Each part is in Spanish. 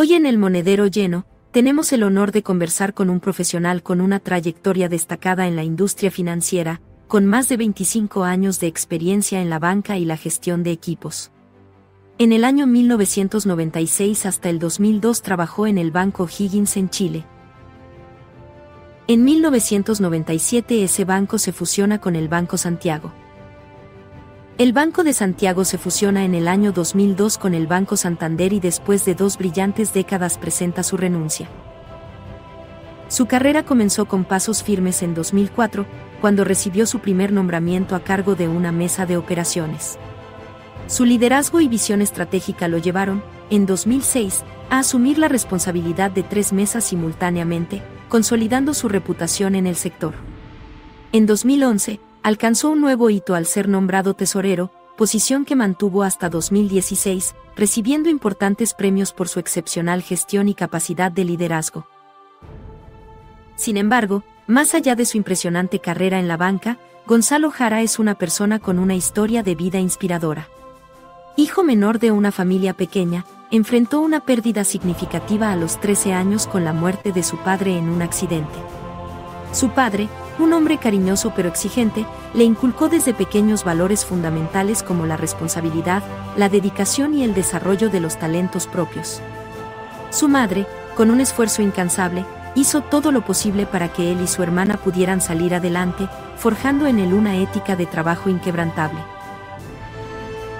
Hoy en El Monedero Lleno, tenemos el honor de conversar con un profesional con una trayectoria destacada en la industria financiera, con más de 25 años de experiencia en la banca y la gestión de equipos. En el año 1996 hasta el 2002 trabajó en el Banco Higgins en Chile. En 1997 ese banco se fusiona con el Banco Santiago. El Banco de Santiago se fusiona en el año 2002 con el Banco Santander y después de 2 brillantes décadas presenta su renuncia. Su carrera comenzó con pasos firmes en 2004, cuando recibió su primer nombramiento a cargo de una mesa de operaciones. Su liderazgo y visión estratégica lo llevaron, en 2006, a asumir la responsabilidad de 3 mesas simultáneamente, consolidando su reputación en el sector. En 2011, alcanzó un nuevo hito al ser nombrado tesorero, posición que mantuvo hasta 2016, recibiendo importantes premios por su excepcional gestión y capacidad de liderazgo. Sin embargo, más allá de su impresionante carrera en la banca, Gonzalo Jara es una persona con una historia de vida inspiradora. Hijo menor de una familia pequeña, enfrentó una pérdida significativa a los 13 años con la muerte de su padre en un accidente. Su padre, un hombre cariñoso pero exigente, le inculcó desde pequeños valores fundamentales como la responsabilidad, la dedicación y el desarrollo de los talentos propios. Su madre, con un esfuerzo incansable, hizo todo lo posible para que él y su hermana pudieran salir adelante, forjando en él una ética de trabajo inquebrantable.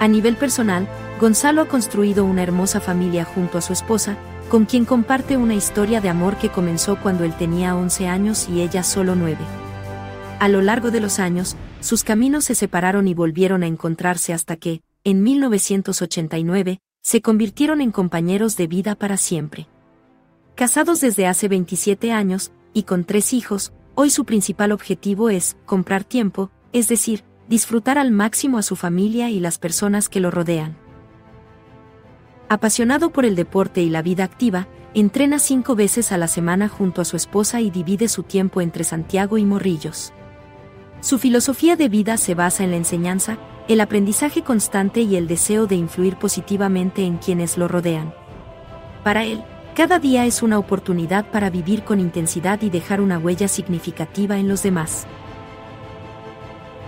A nivel personal, Gonzalo ha construido una hermosa familia junto a su esposa, con quien comparte una historia de amor que comenzó cuando él tenía 11 años y ella solo 9. A lo largo de los años, sus caminos se separaron y volvieron a encontrarse hasta que, en 1989, se convirtieron en compañeros de vida para siempre. Casados desde hace 27 años, y con 3 hijos, hoy su principal objetivo es comprar tiempo, es decir, disfrutar al máximo a su familia y las personas que lo rodean. Apasionado por el deporte y la vida activa, entrena 5 veces a la semana junto a su esposa y divide su tiempo entre Santiago y Morrillos. Su filosofía de vida se basa en la enseñanza, el aprendizaje constante y el deseo de influir positivamente en quienes lo rodean. Para él, cada día es una oportunidad para vivir con intensidad y dejar una huella significativa en los demás.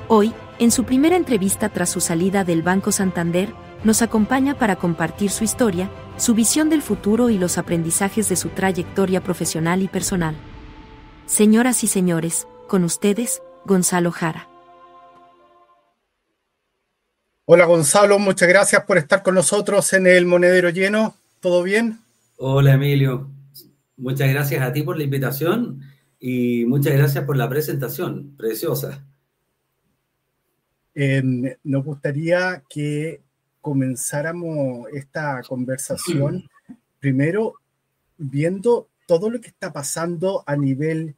Hoy, en su primera entrevista tras su salida del Banco Santander, nos acompaña para compartir su historia, su visión del futuro y los aprendizajes de su trayectoria profesional y personal. Señoras y señores, con ustedes, Gonzalo Jara. Hola Gonzalo, muchas gracias por estar con nosotros en El Monedero Lleno. ¿Todo bien? Hola Emilio, muchas gracias a ti por la invitación y muchas gracias por la presentación, preciosa. Nos gustaría que comenzáramos esta conversación primero viendo todo lo que está pasando a nivel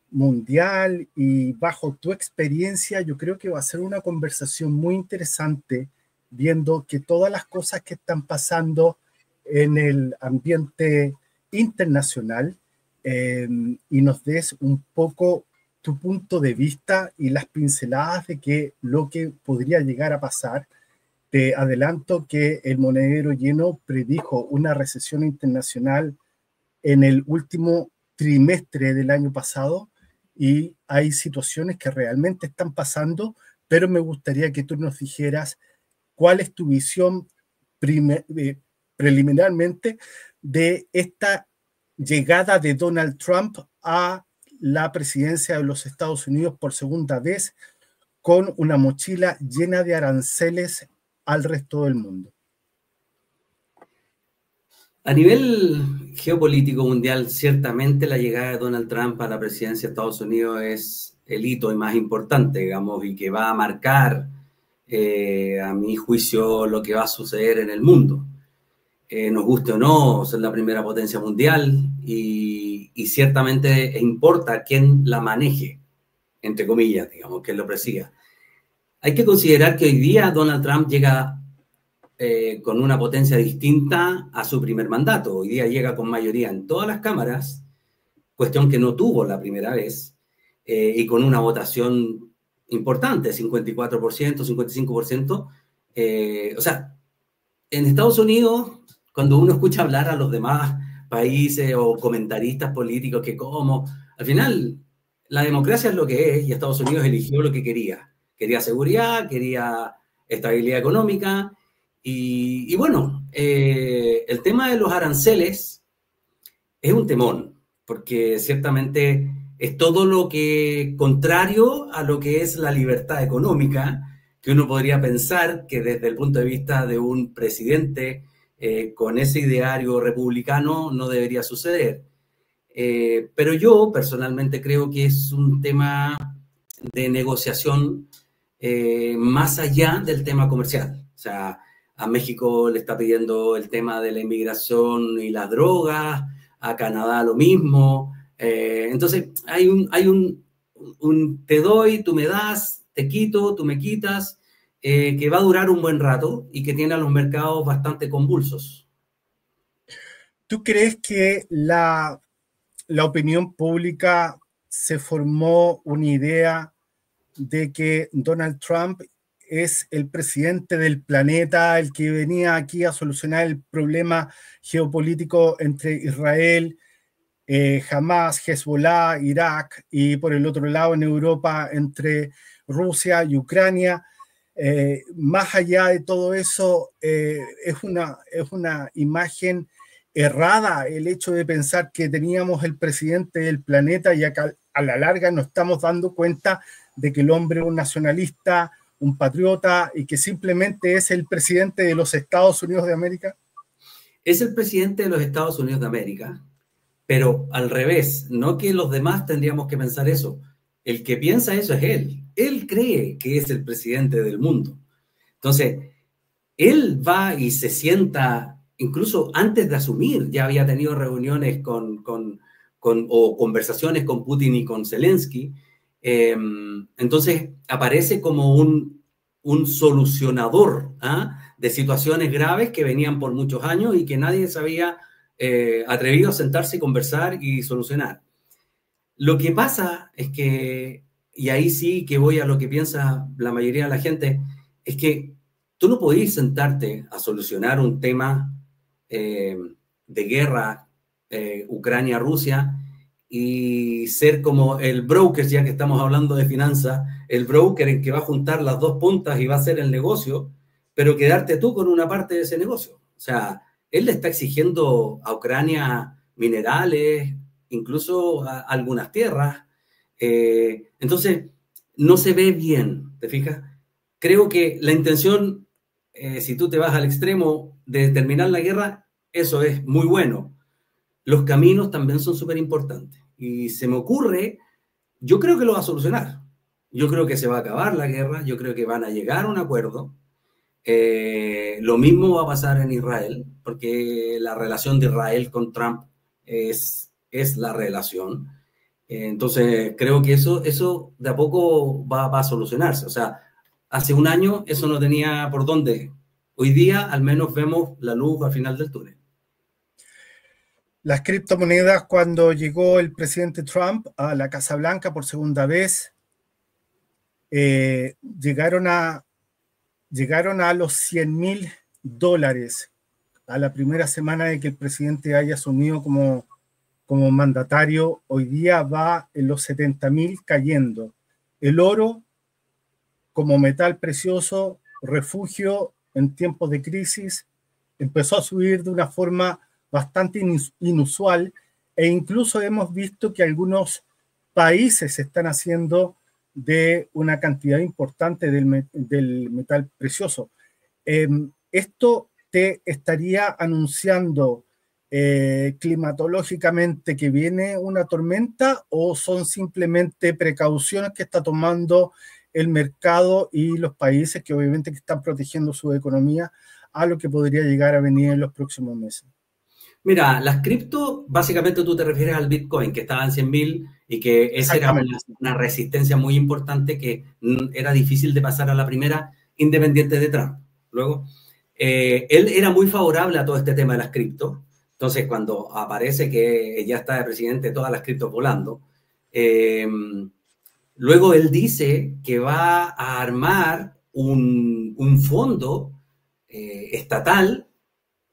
mundial y bajo tu experiencia. Yo creo que va a ser una conversación muy interesante viendo que todas las cosas que están pasando en el ambiente internacional y nos des un poco tu punto de vista y las pinceladas de que lo que podría llegar a pasar. Te adelanto que El Monedero Lleno predijo una recesión internacional en el último trimestre del año pasado y hay situaciones que realmente están pasando, pero me gustaría que tú nos dijeras cuál es tu visión preliminarmente de esta llegada de Donald Trump a la presidencia de los Estados Unidos por segunda vez con una mochila llena de aranceles al resto del mundo. A nivel geopolítico mundial, ciertamente la llegada de Donald Trump a la presidencia de Estados Unidos es el hito más importante, digamos, y que va a marcar, a mi juicio, lo que va a suceder en el mundo. Nos guste o no, ser la primera potencia mundial y ciertamente importa quién la maneje, entre comillas, digamos, quién lo presida. Hay que considerar que hoy día Donald Trump llega con una potencia distinta a su primer mandato. Hoy día llega con mayoría en todas las cámaras, cuestión que no tuvo la primera vez, y con una votación importante, 54%, 55%. O sea, en Estados Unidos, cuando uno escucha hablar a los demás países o comentaristas políticos que como, al final, la democracia es lo que es y Estados Unidos eligió lo que quería. Quería seguridad, quería estabilidad económica y bueno, el tema de los aranceles es un temón, porque ciertamente es todo lo que contrario a lo que es la libertad económica, que uno podría pensar que desde el punto de vista de un presidente con ese ideario republicano no debería suceder. Pero yo personalmente creo que es un tema de negociación más allá del tema comercial. O sea, a México le está pidiendo el tema de la inmigración y las drogas, a Canadá lo mismo. Entonces, hay un te doy, tú me das, te quito, tú me quitas, que va a durar un buen rato y que tiene a los mercados bastante convulsos. ¿Tú crees que la opinión pública se formó una idea de que Donald Trump es el presidente del planeta, el que venía aquí a solucionar el problema geopolítico entre Israel, Hamas, Hezbollah, Irak, y por el otro lado en Europa entre Rusia y Ucrania? Más allá de todo eso, es una imagen errada el hecho de pensar que teníamos el presidente del planeta y acá a la larga nos estamos dando cuenta de que el hombre es un nacionalista, un patriota y que simplemente es el presidente de los Estados Unidos de América. Es el presidente de los Estados Unidos de América, pero al revés, no que los demás tendríamos que pensar eso. El que piensa eso es él. Él cree que es el presidente del mundo. Entonces, él va y se sienta, incluso antes de asumir, ya había tenido reuniones o conversaciones con Putin y con Zelensky. Entonces, aparece como un solucionador de situaciones graves que venían por muchos años y que nadie se había atrevido a sentarse y conversar y solucionar. Lo que pasa es que, y ahí sí que voy a lo que piensa la mayoría de la gente, es que tú no podés sentarte a solucionar un tema de guerra Ucrania-Rusia y ser como el broker, ya que estamos hablando de finanzas, el broker en que va a juntar las dos puntas y va a hacer el negocio, pero quedarte tú con una parte de ese negocio. O sea, él le está exigiendo a Ucrania minerales, incluso algunas tierras. Entonces, no se ve bien, ¿te fijas? Creo que la intención, si tú te vas al extremo de terminar la guerra, eso es muy bueno. Los caminos también son súper importantes. Y se me ocurre, yo creo que lo va a solucionar. Yo creo que se va a acabar la guerra, yo creo que van a llegar a un acuerdo. Lo mismo va a pasar en Israel, porque la relación de Israel con Trump es la relación. Entonces, creo que eso de a poco va a solucionarse. O sea, hace un año eso no tenía por dónde. Hoy día al menos vemos la luz al final del túnel. Las criptomonedas, cuando llegó el presidente Trump a la Casa Blanca por segunda vez, llegaron a los $100,000 a la primera semana de que el presidente haya asumido como mandatario. Hoy día va en los 70,000 cayendo. El oro, como metal precioso, refugio en tiempos de crisis, empezó a subir de una forma bastante inusual, e incluso hemos visto que algunos países están haciendo de una cantidad importante del metal precioso. ¿Esto te estaría anunciando climatológicamente que viene una tormenta, o son simplemente precauciones que está tomando el mercado y los países que obviamente que están protegiendo su economía a lo que podría llegar a venir en los próximos meses? Mira, las cripto, básicamente tú te refieres al Bitcoin, que estaba en 100,000 y que esa era una resistencia muy importante que era difícil de pasar a la primera, independiente de Trump. Luego, él era muy favorable a todo este tema de las cripto. Entonces, cuando aparece que ya está de presidente, todas las criptos volando, luego él dice que va a armar un fondo estatal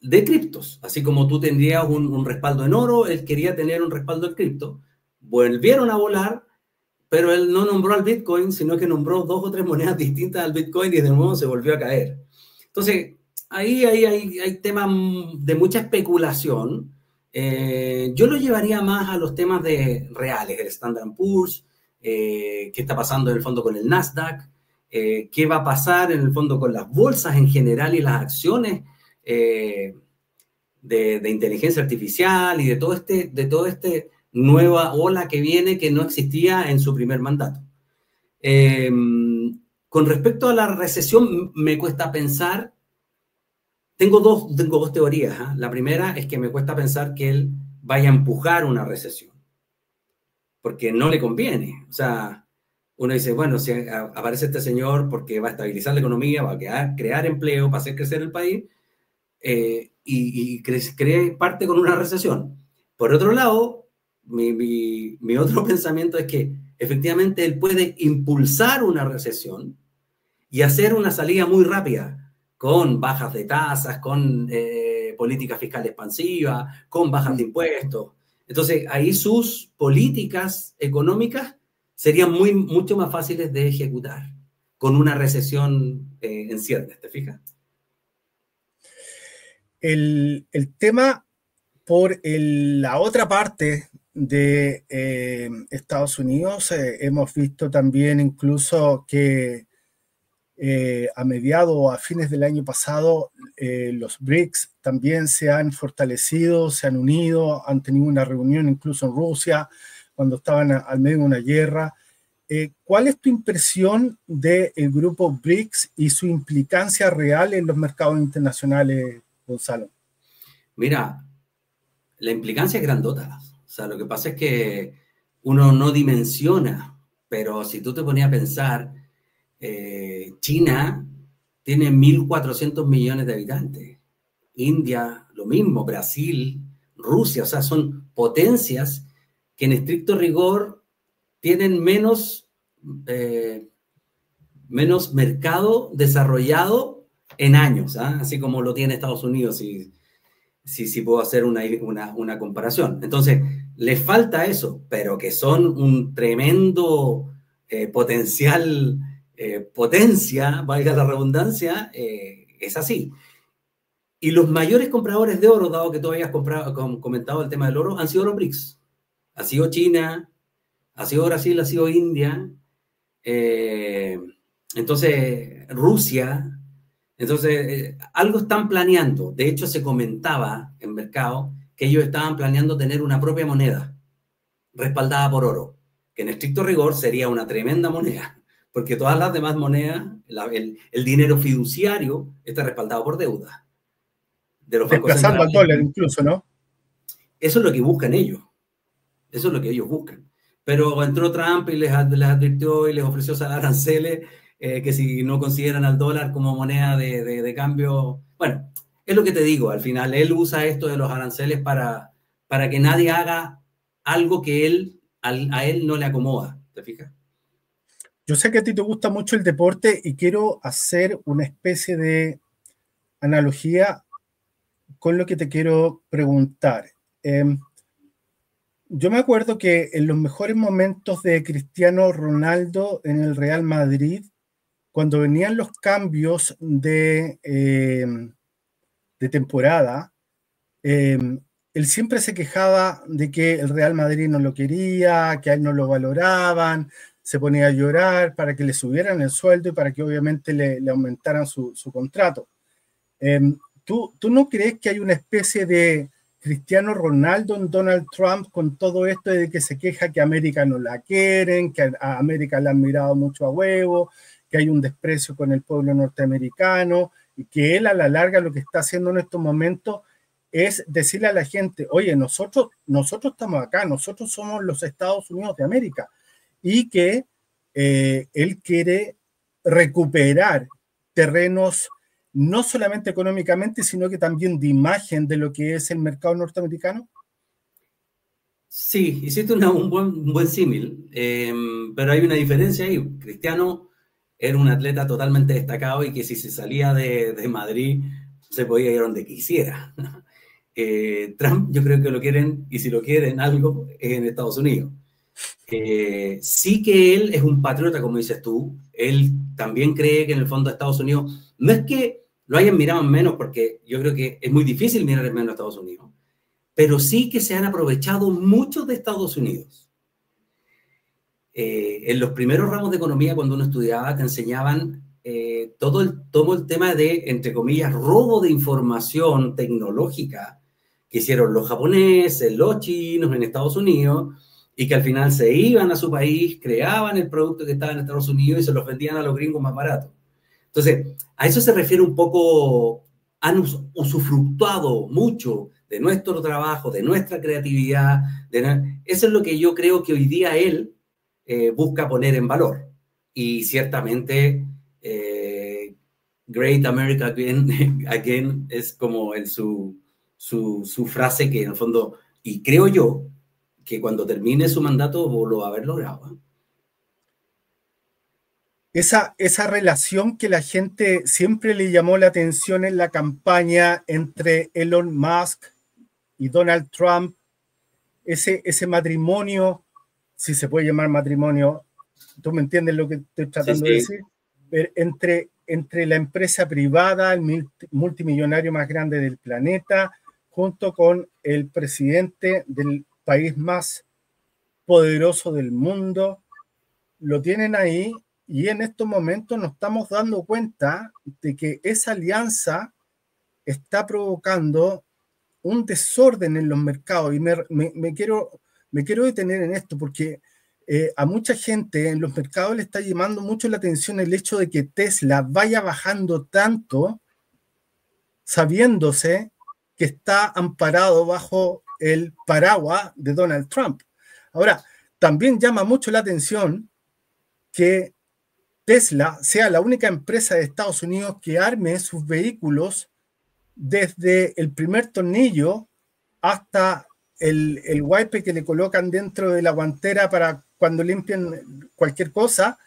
de criptos. Así como tú tendrías un respaldo en oro, él quería tener un respaldo en cripto. Volvieron a volar, pero él no nombró al Bitcoin, sino que nombró 2 o 3 monedas distintas al Bitcoin y de nuevo se volvió a caer. Entonces, ahí hay temas de mucha especulación. Yo lo llevaría más a los temas reales, el Standard & Poor's, qué está pasando en el fondo con el Nasdaq, qué va a pasar en el fondo con las bolsas en general y las acciones de inteligencia artificial y de todo este nueva ola que viene que no existía en su primer mandato. Con respecto a la recesión, me cuesta pensar. Tengo dos teorías. La primera es que me cuesta pensar que él vaya a empujar una recesión, porque no le conviene. O sea, uno dice, bueno, si aparece este señor porque va a estabilizar la economía, va a crear empleo, va a hacer crecer el país, y parte con una recesión. Por otro lado, mi otro pensamiento es que efectivamente él puede impulsar una recesión y hacer una salida muy rápida, con bajas de tasas, con política fiscal expansiva, con bajas de impuestos. Entonces, ahí sus políticas económicas serían mucho más fáciles de ejecutar con una recesión en ciernes, ¿te fijas? El tema por la otra parte de Estados Unidos, hemos visto también incluso que a mediados o a fines del año pasado, los BRICS también se han fortalecido, se han unido, han tenido una reunión incluso en Rusia, cuando estaban al medio de una guerra. ¿Cuál es tu impresión del grupo BRICS y su implicancia real en los mercados internacionales, Gonzalo? Mira, la implicancia es grandota. O sea, lo que pasa es que uno no dimensiona, pero si tú te ponías a pensar, China tiene 1.400 millones de habitantes, India lo mismo, Brasil, Rusia, o sea, son potencias que en estricto rigor tienen menos mercado desarrollado en años, así como lo tiene Estados Unidos, si puedo hacer una comparación. Entonces, les falta eso, pero que son un tremendo potencial potencia, valga la redundancia, es así. Y los mayores compradores de oro, dado que tú habías comentado el tema del oro, han sido los BRICS. Ha sido China, ha sido Brasil, ha sido India, entonces Rusia. Entonces, algo están planeando. De hecho, se comentaba en mercado que ellos estaban planeando tener una propia moneda respaldada por oro, que en estricto rigor sería una tremenda moneda, porque todas las demás monedas, el dinero fiduciario está respaldado por deuda. De los bancos desplazando al dólar incluso, ¿no? Eso es lo que buscan ellos. Eso es lo que ellos buscan. Pero entró Trump y les advirtió y les ofreció aranceles que si no consideran al dólar como moneda de cambio. Bueno, es lo que te digo. Al final, él usa esto de los aranceles para que nadie haga algo que a él no le acomoda. ¿Te fijas? Yo sé que a ti te gusta mucho el deporte y quiero hacer una especie de analogía con lo que te quiero preguntar. Yo me acuerdo que en los mejores momentos de Cristiano Ronaldo en el Real Madrid, cuando venían los cambios de temporada, él siempre se quejaba de que el Real Madrid no lo quería, que a él no lo valoraban, se ponía a llorar para que le subieran el sueldo y para que obviamente le aumentaran su contrato. ¿Tú no crees que hay una especie de Cristiano Ronaldo en Donald Trump con todo esto de que se queja que América no la quieren, que a América la han mirado mucho a huevo, que hay un desprecio con el pueblo norteamericano y que él a la larga lo que está haciendo en estos momentos es decirle a la gente, oye, nosotros estamos acá, nosotros somos los Estados Unidos de América, y que él quiere recuperar terrenos no solamente económicamente, sino que también de imagen de lo que es el mercado norteamericano? Sí, hiciste un buen símil, pero hay una diferencia ahí. Cristiano era un atleta totalmente destacado y que si se salía de Madrid se podía ir a donde quisiera. Trump yo creo que lo quieren, y si lo quieren algo, es en Estados Unidos. Sí que él es un patriota, como dices tú. Él también cree que en el fondo Estados Unidos, no es que lo hayan mirado en menos, porque yo creo que es muy difícil mirar en menos a Estados Unidos, pero sí que se han aprovechado mucho de Estados Unidos. En los primeros ramos de economía, cuando uno estudiaba, te enseñaban todo el tema de, entre comillas, robo de información tecnológica que hicieron los japoneses, los chinos en Estados Unidos, y que al final se iban a su país, creaban el producto que estaba en Estados Unidos y se los vendían a los gringos más baratos. Entonces, a eso se refiere un poco, han usufructuado mucho de nuestro trabajo, de nuestra creatividad. Eso es lo que yo creo que hoy día él busca poner en valor. Y ciertamente, Great America Again es como su frase que en el fondo, y creo yo, que cuando termine su mandato lo va a haber logrado. Esa relación que la gente siempre le llamó la atención en la campaña entre Elon Musk y Donald Trump, ese matrimonio, si se puede llamar matrimonio, tú me entiendes lo que estoy tratando de decir, entre la empresa privada, el multimillonario más grande del planeta, junto con el presidente del país más poderoso del mundo, lo tienen ahí, y en estos momentos nos estamos dando cuenta de que esa alianza está provocando un desorden en los mercados. Y me quiero detener en esto porque a mucha gente en los mercados le está llamando mucho la atención el hecho de que Tesla vaya bajando tanto, sabiéndose que está amparado bajo el paraguas de Donald Trump. Ahora, también llama mucho la atención que Tesla sea la única empresa de Estados Unidos que arme sus vehículos desde el primer tornillo hasta el wipe que le colocan dentro de la guantera para cuando limpian cualquier cosa,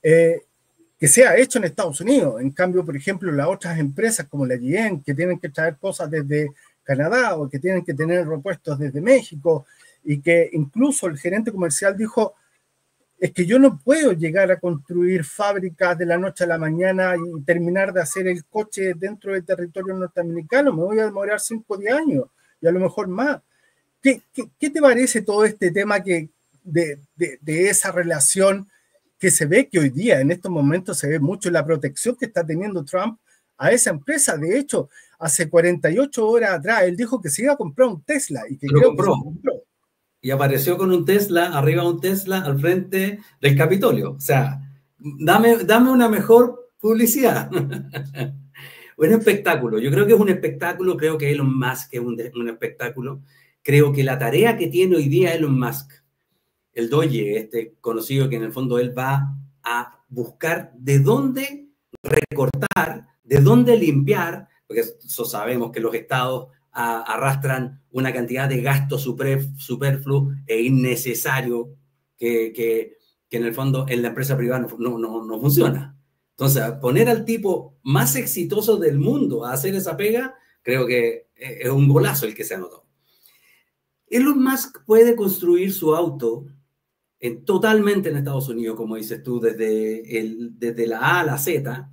que sea hecho en Estados Unidos. En cambio, por ejemplo, las otras empresas como la GM, que tienen que traer cosas desde Canadá o que tienen que tener repuestos desde México, y que incluso el gerente comercial dijo, es que yo no puedo llegar a construir fábricas de la noche a la mañana y terminar de hacer el coche dentro del territorio norteamericano, me voy a demorar 5 o 10 años y a lo mejor más. ¿Qué te parece todo este tema de esa relación que se ve que hoy día, en estos momentos, se ve mucho la protección que está teniendo Trump a esa empresa? De hecho, hace 48 horas atrás, él dijo que se iba a comprar un Tesla y que lo creo compró. que se compró. Y apareció con un Tesla, arriba de un Tesla, al frente del Capitolio. O sea, dame una mejor publicidad. Un espectáculo. Yo creo que es un espectáculo. Creo que Elon Musk es un espectáculo. Creo que la tarea que tiene hoy día Elon Musk, el Doge, este conocido, que en el fondo él va a buscar de dónde recortar, de dónde limpiar, porque eso sabemos que los estados arrastran una cantidad de gasto superfluo e innecesario que en el fondo en la empresa privada no funciona. Entonces, poner al tipo más exitoso del mundo a hacer esa pega, creo que es un golazo el que se anotó. Elon Musk puede construir su auto totalmente en Estados Unidos, como dices tú, desde la A a la Z,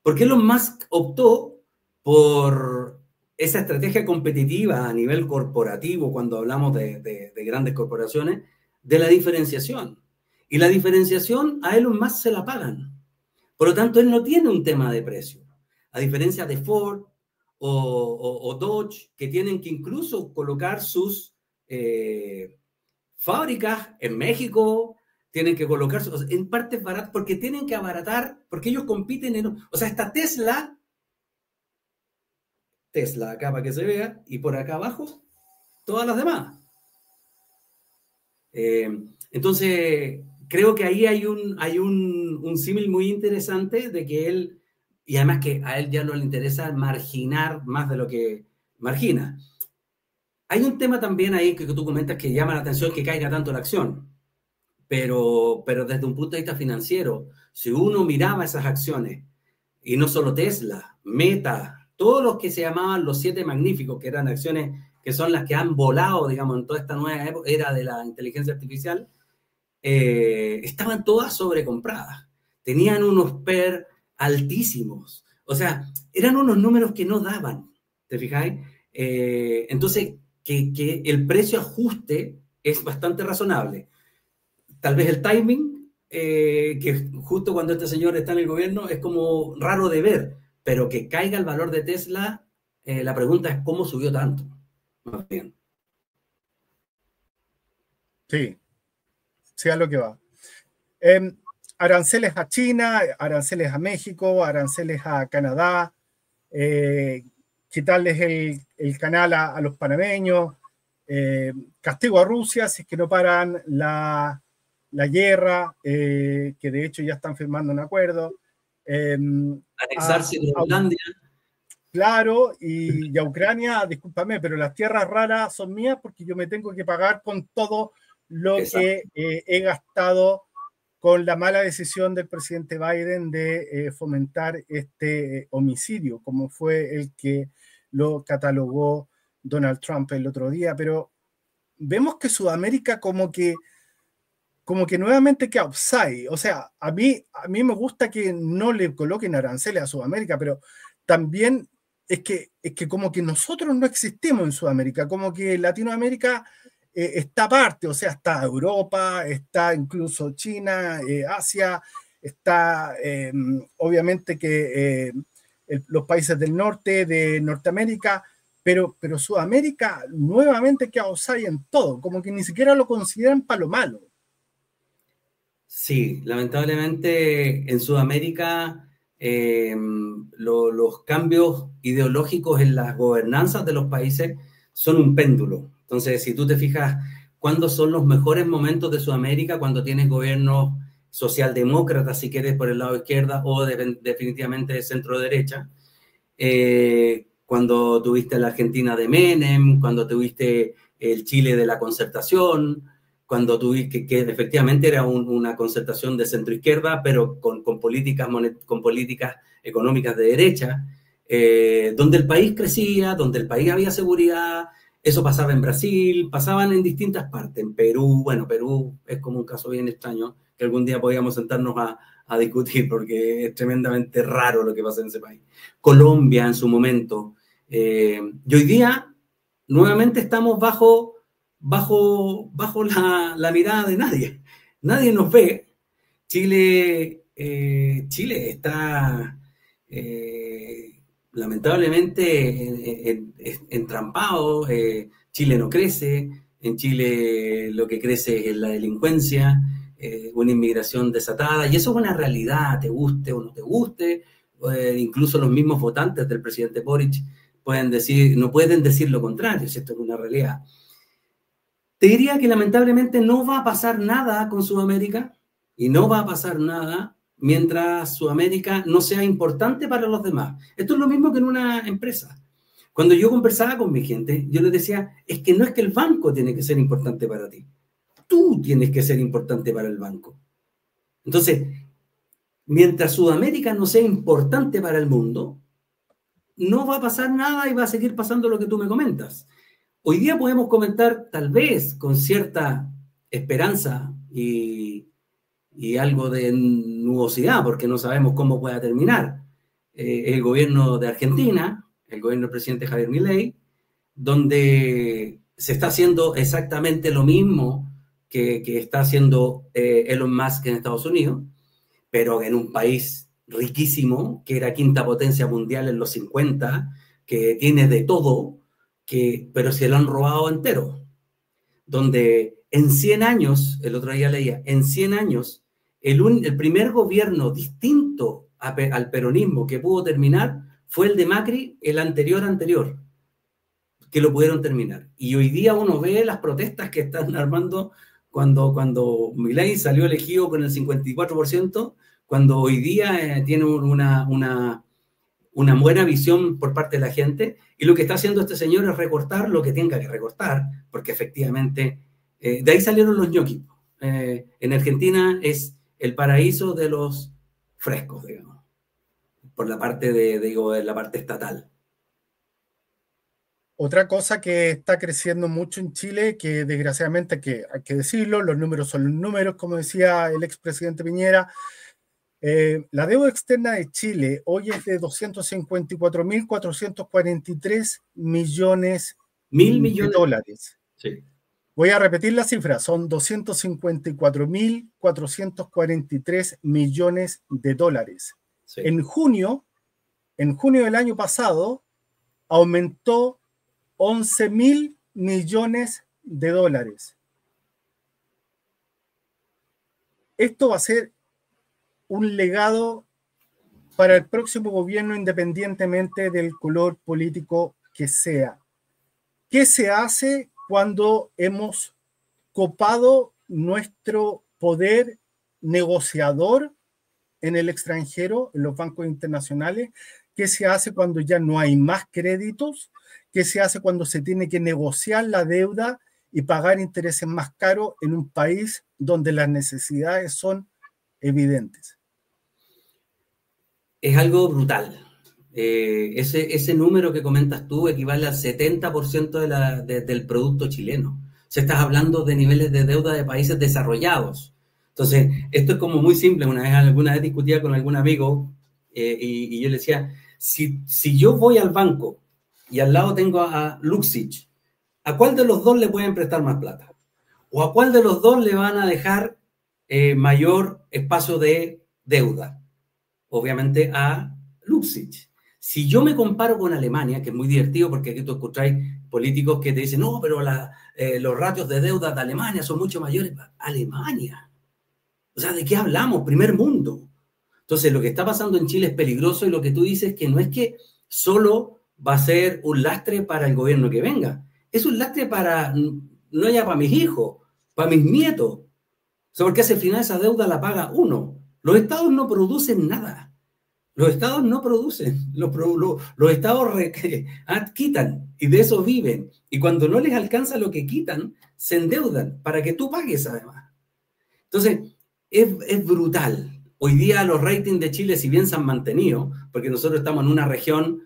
porque Elon Musk optó por esa estrategia competitiva a nivel corporativo, cuando hablamos de grandes corporaciones, de la diferenciación. Y la diferenciación a Elon Musk se la pagan. Por lo tanto, él no tiene un tema de precio. A diferencia de Ford o Dodge, que tienen que incluso colocar sus fábricas en México, tienen que colocar en partes baratas, porque tienen que abaratar, porque ellos compiten en... O sea, esta Tesla acá para que se vea, y por acá abajo, todas las demás. Entonces, creo que ahí hay un símil muy interesante de que él, y además que a él ya no le interesa marginar más de lo que margina. Hay un tema también ahí que tú comentas que llama la atención que caiga tanto la acción, pero desde un punto de vista financiero, si uno miraba esas acciones, y no solo Tesla, Meta, todos los que se llamaban los 7 magníficos, que eran acciones que son las que han volado, digamos, en toda esta nueva era de la inteligencia artificial, estaban todas sobrecompradas. Tenían unos PER altísimos. O sea, eran unos números que no daban, ¿te fijáis? Entonces, que el precio ajuste es bastante razonable. Tal vez el timing, que justo cuando este señor está en el gobierno, es como raro de ver, pero que caiga el valor de Tesla, la pregunta es cómo subió tanto. Más bien. Sí, sea lo que va. Aranceles a China, aranceles a México, aranceles a Canadá, quitarles el canal a los panameños, castigo a Rusia si es que no paran la guerra, que de hecho ya están firmando un acuerdo. Anexarse a Groenlandia. Claro, y a Ucrania, discúlpame, pero las tierras raras son mías porque yo me tengo que pagar con todo lo que he gastado con la mala decisión del presidente Biden de fomentar este homicidio, como fue el que lo catalogó Donald Trump el otro día. Pero vemos que Sudamérica como que nuevamente queda offside. O sea, a mí me gusta que no le coloquen aranceles a Sudamérica, pero también es que como que nosotros no existimos en Sudamérica, como que Latinoamérica está aparte, o sea, está Europa, está incluso China, Asia, está obviamente que los países del norte, de Norteamérica, pero Sudamérica nuevamente queda offside en todo, como que ni siquiera lo consideran para lo malo. Sí, lamentablemente en Sudamérica los cambios ideológicos en las gobernanzas de los países son un péndulo. Entonces, si tú te fijas, ¿cuándo son los mejores momentos de Sudamérica? Cuando tienes gobiernos socialdemócratas, si quieres, por el lado izquierda, o definitivamente de centro-derecha. Cuando tuviste la Argentina de Menem, cuando tuviste el Chile de la Concertación, cuando tuviste que efectivamente era una concertación de centro-izquierda, pero con políticas económicas de derecha, donde el país crecía, donde el país había seguridad. Eso pasaba en Brasil, pasaban en distintas partes. En Perú, bueno, Perú es como un caso bien extraño, que algún día podríamos sentarnos a discutir, porque es tremendamente raro lo que pasa en ese país. Colombia en su momento. Y hoy día, nuevamente estamos bajo la mirada de nadie. Nadie nos ve. Chile está lamentablemente entrampado. Chile no crece. En Chile lo que crece es la delincuencia, una inmigración desatada, y eso es una realidad, te guste o no te guste. Incluso los mismos votantes del presidente Boric no pueden decir lo contrario, si esto es una realidad. Te diría que lamentablemente no va a pasar nada con Sudamérica, y no va a pasar nada mientras Sudamérica no sea importante para los demás. Esto es lo mismo que en una empresa. Cuando yo conversaba con mi gente, yo les decía, es que no es que el banco tiene que ser importante para ti. Tú tienes que ser importante para el banco. Entonces, mientras Sudamérica no sea importante para el mundo, no va a pasar nada y va a seguir pasando lo que tú me comentas. Hoy día podemos comentar, tal vez con cierta esperanza y algo de nubosidad, porque no sabemos cómo pueda terminar, el gobierno de Argentina, el gobierno del presidente Javier Milei, donde se está haciendo exactamente lo mismo que está haciendo Elon Musk en Estados Unidos, pero en un país riquísimo, que era quinta potencia mundial en los 50, que tiene de todo, pero se lo han robado entero. Donde en 100 años, el otro día leía, en 100 años, el primer gobierno distinto al peronismo que pudo terminar fue el de Macri, el anterior, que lo pudieron terminar. Y hoy día uno ve las protestas que están armando cuando Milei salió elegido con el 54%, cuando hoy día tiene una buena visión por parte de la gente, y lo que está haciendo este señor es recortar lo que tenga que recortar, porque efectivamente de ahí salieron los ñoquis. En Argentina es el paraíso de los frescos, digamos, por la parte de la parte estatal. Otra cosa que está creciendo mucho en Chile, que desgraciadamente hay que decirlo, los números son los números, como decía el expresidente Piñera. La deuda externa de Chile hoy es de 254.443 millones de dólares. Sí. Voy a repetir la cifra, son 254.443 millones de dólares. Sí. En junio del año pasado, aumentó 11.000 millones de dólares. Esto va a ser un legado para el próximo gobierno, independientemente del color político que sea. ¿Qué se hace cuando hemos copado nuestro poder negociador en el extranjero, en los bancos internacionales? ¿Qué se hace cuando ya no hay más créditos? ¿Qué se hace cuando se tiene que negociar la deuda y pagar intereses más caros en un país donde las necesidades son evidentes? Es algo brutal. Ese número que comentas tú equivale al 70% del producto chileno. O sea, estás hablando de niveles de deuda de países desarrollados. Entonces, esto es como muy simple. Alguna vez discutía con algún amigo y yo le decía, si yo voy al banco y al lado tengo a Luxich, ¿a cuál de los dos le pueden prestar más plata? ¿O a cuál de los dos le van a dejar mayor espacio de deuda? Obviamente a Luxich. Si yo me comparo con Alemania, que es muy divertido porque aquí tú escucháis políticos que te dicen, no, pero los ratios de deuda de Alemania son mucho mayores. Alemania. O sea, ¿de qué hablamos? Primer mundo. Entonces, lo que está pasando en Chile es peligroso y lo que tú dices que no es que solo va a ser un lastre para el gobierno que venga. Es un lastre no ya para mis hijos, para mis nietos. O sea, porque al final esa deuda la paga uno. Los estados no producen nada. Los estados no producen. Los estados quitan y de eso viven. Y cuando no les alcanza lo que quitan, se endeudan para que tú pagues además. Entonces, es brutal. Hoy día los ratings de Chile, si bien se han mantenido, porque nosotros estamos en una región,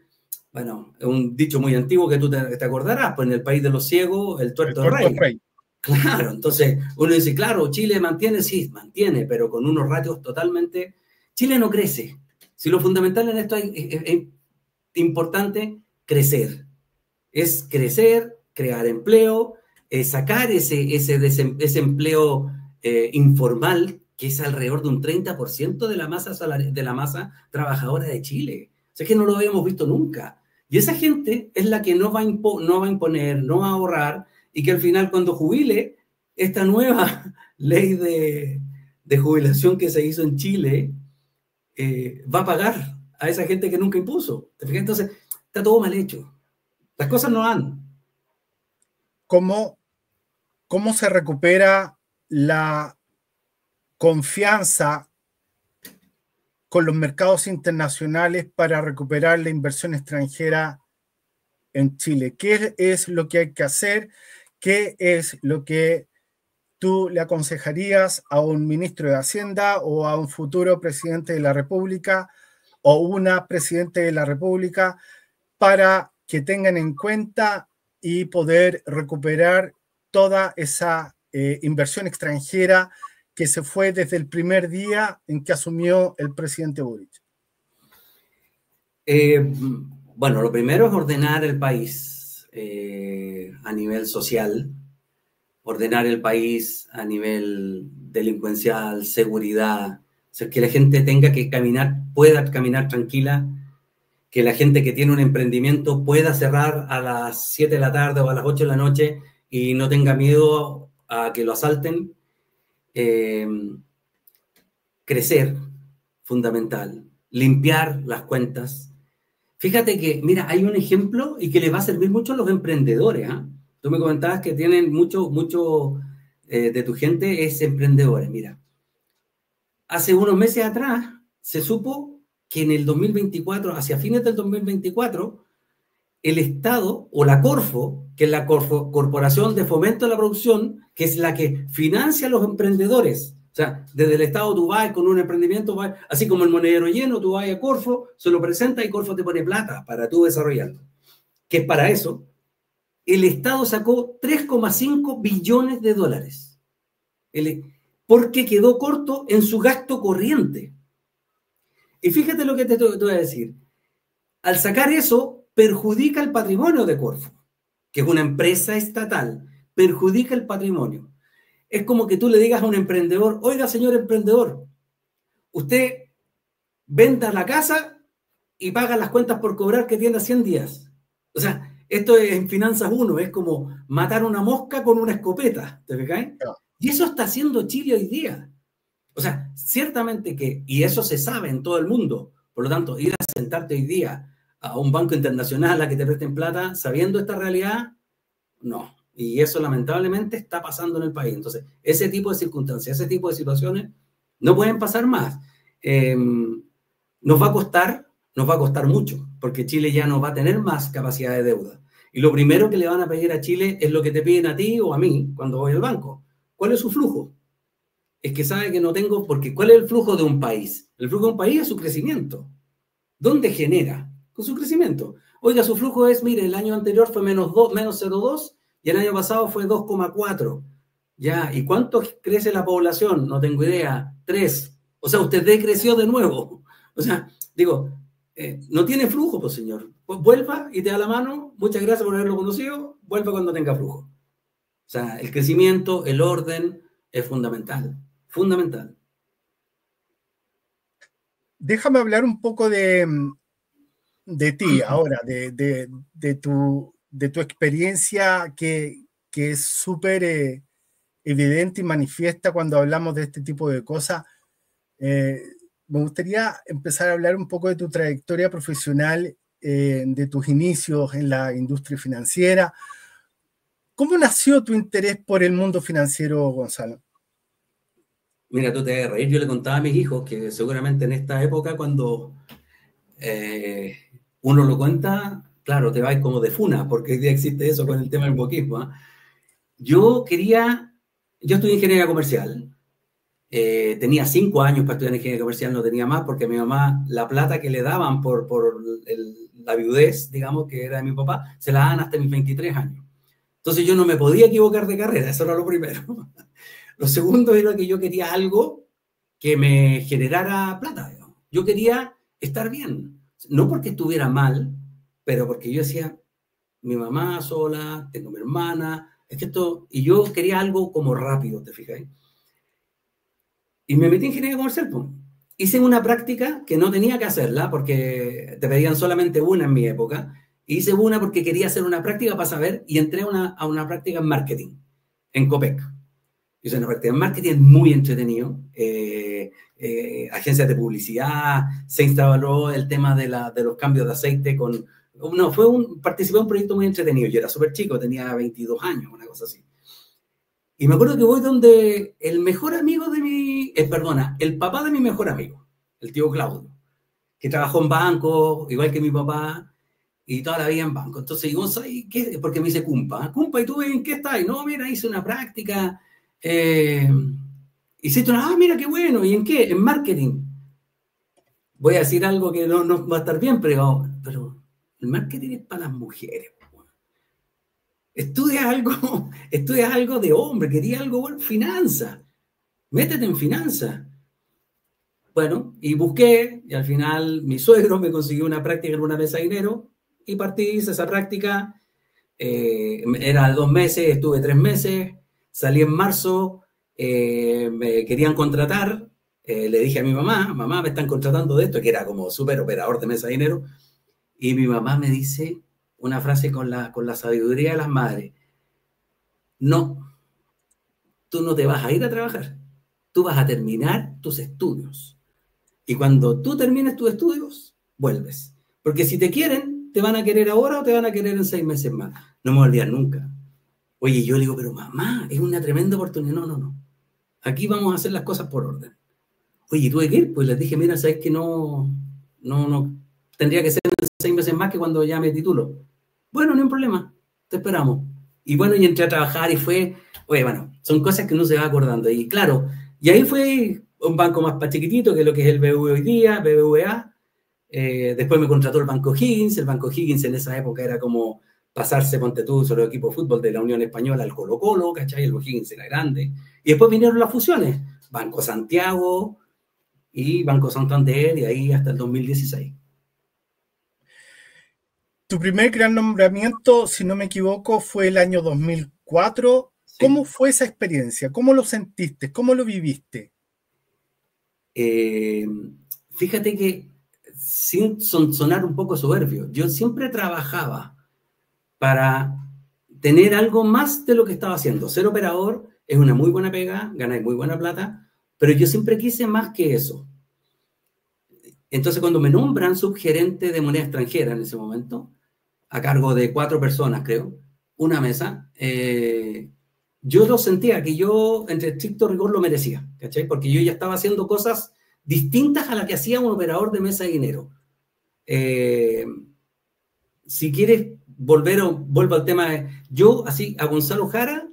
bueno, es un dicho muy antiguo que tú te acordarás, pues en el país de los ciegos, el tuerto es rey. Claro, entonces uno dice, claro, Chile mantiene, sí, mantiene, pero con unos ratios totalmente... Chile no crece. Si lo fundamental en esto es importante, crecer. Es crecer, crear empleo, sacar ese empleo informal, que es alrededor de un 30% de la masa trabajadora de Chile. O sea, es que no lo habíamos visto nunca. Y esa gente es la que no va a imponer, no va a ahorrar, y que al final cuando jubile, esta nueva ley de jubilación que se hizo en Chile va a pagar a esa gente que nunca impuso. ¿Te fijas? Entonces, está todo mal hecho. Las cosas no van. ¿Cómo se recupera la confianza con los mercados internacionales para recuperar la inversión extranjera en Chile? ¿Qué es lo que hay que hacer? ¿Qué es lo que tú le aconsejarías a un ministro de Hacienda o a un futuro presidente de la República o una presidente de la República para que tengan en cuenta y poder recuperar toda esa inversión extranjera que se fue desde el primer día en que asumió el presidente Boric? Bueno, lo primero es ordenar el país a nivel social, ordenar el país a nivel delincuencial, seguridad, o sea, que la gente tenga que pueda caminar tranquila, que la gente que tiene un emprendimiento pueda cerrar a las 7 de la tarde o a las 8 de la noche y no tenga miedo a que lo asalten. Crecer, fundamental, limpiar las cuentas. Fíjate que, mira, hay un ejemplo y que les va a servir mucho a los emprendedores. Tú me comentabas que tienen mucho de tu gente es emprendedores. Mira, hace unos meses atrás se supo que en el 2024, hacia fines del 2024, el Estado o la Corfo, que es la Corporación de Fomento de la Producción, que es la que financia a los emprendedores. O sea, desde el Estado tú vas con un emprendimiento, así como el monedero lleno, tú vas a Corfo, se lo presenta y Corfo te pone plata para tú desarrollarlo. Que es para eso el Estado sacó 3,5 billones de dólares, porque quedó corto en su gasto corriente. Y fíjate lo que te voy a decir. Al sacar eso, perjudica el patrimonio de Corfo, que es una empresa estatal, perjudica el patrimonio. Es como que tú le digas a un emprendedor, oiga, señor emprendedor, usted venda la casa y paga las cuentas por cobrar que tiene a 100 días. O sea, esto es en Finanzas 1, es como matar una mosca con una escopeta, ¿te fijas? Y eso está haciendo Chile hoy día. O sea, ciertamente que, y eso se sabe en todo el mundo, por lo tanto, ir a sentarte hoy día a un banco internacional a que te presten plata, sabiendo esta realidad, no. Y eso lamentablemente está pasando en el país. Entonces, ese tipo de circunstancias, ese tipo de situaciones no pueden pasar más. Nos va a costar mucho, porque Chile ya no va a tener más capacidad de deuda. Y lo primero que le van a pedir a Chile es lo que te piden a ti o a mí cuando voy al banco. ¿Cuál es su flujo? Es que sabe que no tengo, porque ¿cuál es el flujo de un país? El flujo de un país es su crecimiento. ¿Dónde genera? Con su crecimiento. Oiga, su flujo es, mire, el año anterior fue menos 0,2 y el año pasado fue 2,4. Ya, ¿y cuánto crece la población? No tengo idea. 3. O sea, usted decreció de nuevo. O sea, digo, no tiene flujo, pues señor. Pues vuelva y te da la mano. Muchas gracias por haberlo conocido. Vuelva cuando tenga flujo. O sea, el crecimiento, el orden es fundamental. Fundamental. Déjame hablar un poco de ti ahora, de tu experiencia que es súper evidente y manifiesta cuando hablamos de este tipo de cosas. Me gustaría empezar a hablar un poco de tu trayectoria profesional, de tus inicios en la industria financiera. ¿Cómo nació tu interés por el mundo financiero, Gonzalo? Mira, tú te vas a reír. Yo le contaba a mis hijos que seguramente en esta época, cuando uno lo cuenta, claro, te vas como de funa, porque hoy día existe eso con el tema del wokismo, ¿eh? Yo estudié ingeniería comercial. Tenía 5 años para estudiar ingeniería comercial, no tenía más, porque a mi mamá la plata que le daban por la viudez, digamos, que era de mi papá, se la daban hasta mis 23 años. Entonces yo no me podía equivocar de carrera, eso era lo primero. Lo segundo era que yo quería algo que me generara plata, digamos. Yo quería estar bien, no porque estuviera mal, pero porque yo decía, mi mamá sola, tengo mi hermana, es que esto, y yo quería algo como rápido, ¿te fijas? Y me metí en ingeniería comercial, pues. Hice una práctica que no tenía que hacerla porque te pedían solamente una en mi época. Hice una porque quería hacer una práctica para saber y entré a una práctica en marketing, en Copec. Hice una práctica en marketing muy entretenido. Agencias de publicidad, se instaló el tema de los cambios de aceite con... No, participé en un proyecto muy entretenido. Yo era súper chico, tenía 22 años, una cosa así. Y me acuerdo que voy donde el mejor amigo de el papá de mi mejor amigo, el tío Claudio, que trabajó en banco, igual que mi papá, y toda la vida en banco. Entonces, digo, ¿qué? Porque me dice, Cumpa, ¿y tú en qué estás? Y no, mira, hice una práctica, hiciste mira, qué bueno, ¿y en qué? En marketing. Voy a decir algo que no va a estar bien, pero el marketing es para las mujeres. Estudia algo de hombre, quería algo, bueno, finanzas, métete en finanzas. Bueno, y busqué, y al final mi suegro me consiguió una práctica en una mesa de dinero, y hice esa práctica, era 2 meses, estuve 3 meses, salí en marzo, me querían contratar, le dije a mi mamá, me están contratando de esto, que era como súper operador de mesa de dinero, y mi mamá me dice una frase con la sabiduría de las madres: no, tú no te vas a ir a trabajar, tú vas a terminar tus estudios. Y cuando tú termines tus estudios, vuelves. Porque si te quieren, te van a querer ahora o te van a querer en 6 meses más. No me voy a olvidar nunca. Oye, yo le digo, pero mamá, es una tremenda oportunidad. No. Aquí vamos a hacer las cosas por orden. Oye, tuve que ir, pues les dije, mira, sabes que no, tendría que ser en 6 meses más que cuando ya me titulo. Bueno, no hay problema, te esperamos. Y bueno, y entré a trabajar y fue, oye, bueno, son cosas que uno se va acordando. Y claro, y ahí fue un banco más chiquitito que lo que es el BBVA hoy día, BBVA. Después me contrató el Banco Higgins. El Banco Higgins en esa época era como pasarse, ponte tú, sobre el equipo de fútbol de la Unión Española al Colo-Colo, ¿cachai? El O'Higgins era grande. Y después vinieron las fusiones, Banco Santiago y Banco Santander, y ahí hasta el 2016. Tu primer gran nombramiento, si no me equivoco, fue el año 2004. Sí. ¿Cómo fue esa experiencia? ¿Cómo lo sentiste? ¿Cómo lo viviste? Fíjate que, sin sonar un poco soberbio, yo siempre trabajaba para tener algo más de lo que estaba haciendo. Ser operador es una muy buena pega, ganáis muy buena plata, pero yo siempre quise más que eso. Entonces, cuando me nombran subgerente de moneda extranjera en ese momento, a cargo de 4 personas, creo, una mesa, yo lo sentía que yo, entre estricto rigor, lo merecía, ¿cachai? Porque yo ya estaba haciendo cosas distintas a las que hacía un operador de mesa de dinero. Si quieres vuelvo al tema, yo, así, a Gonzalo Jara,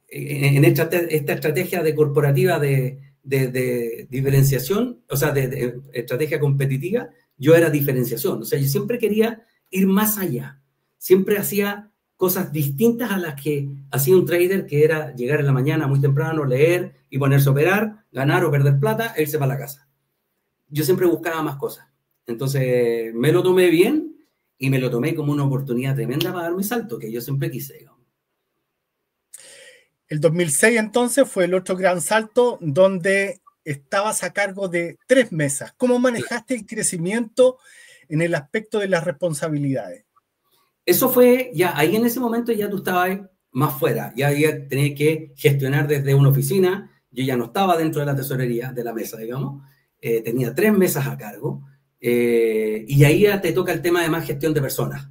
en esta estrategia de corporativa de diferenciación, o sea, de estrategia competitiva, yo era diferenciación. O sea, yo siempre quería ir más allá. Siempre hacía cosas distintas a las que hacía un trader, que era llegar en la mañana muy temprano, leer y ponerse a operar, ganar o perder plata e irse para la casa. Yo siempre buscaba más cosas. Entonces, me lo tomé bien y me lo tomé como una oportunidad tremenda para dar mi salto, que yo siempre quise, digamos. El 2006 entonces fue el otro gran salto donde estabas a cargo de 3 mesas. ¿Cómo manejaste el crecimiento en el aspecto de las responsabilidades? Eso fue, ya ahí en ese momento ya tú estabas más fuera, ya tenías que gestionar desde una oficina, yo ya no estaba dentro de la tesorería, de la mesa, digamos, tenía 3 mesas a cargo, y ahí ya te toca el tema de más gestión de personas,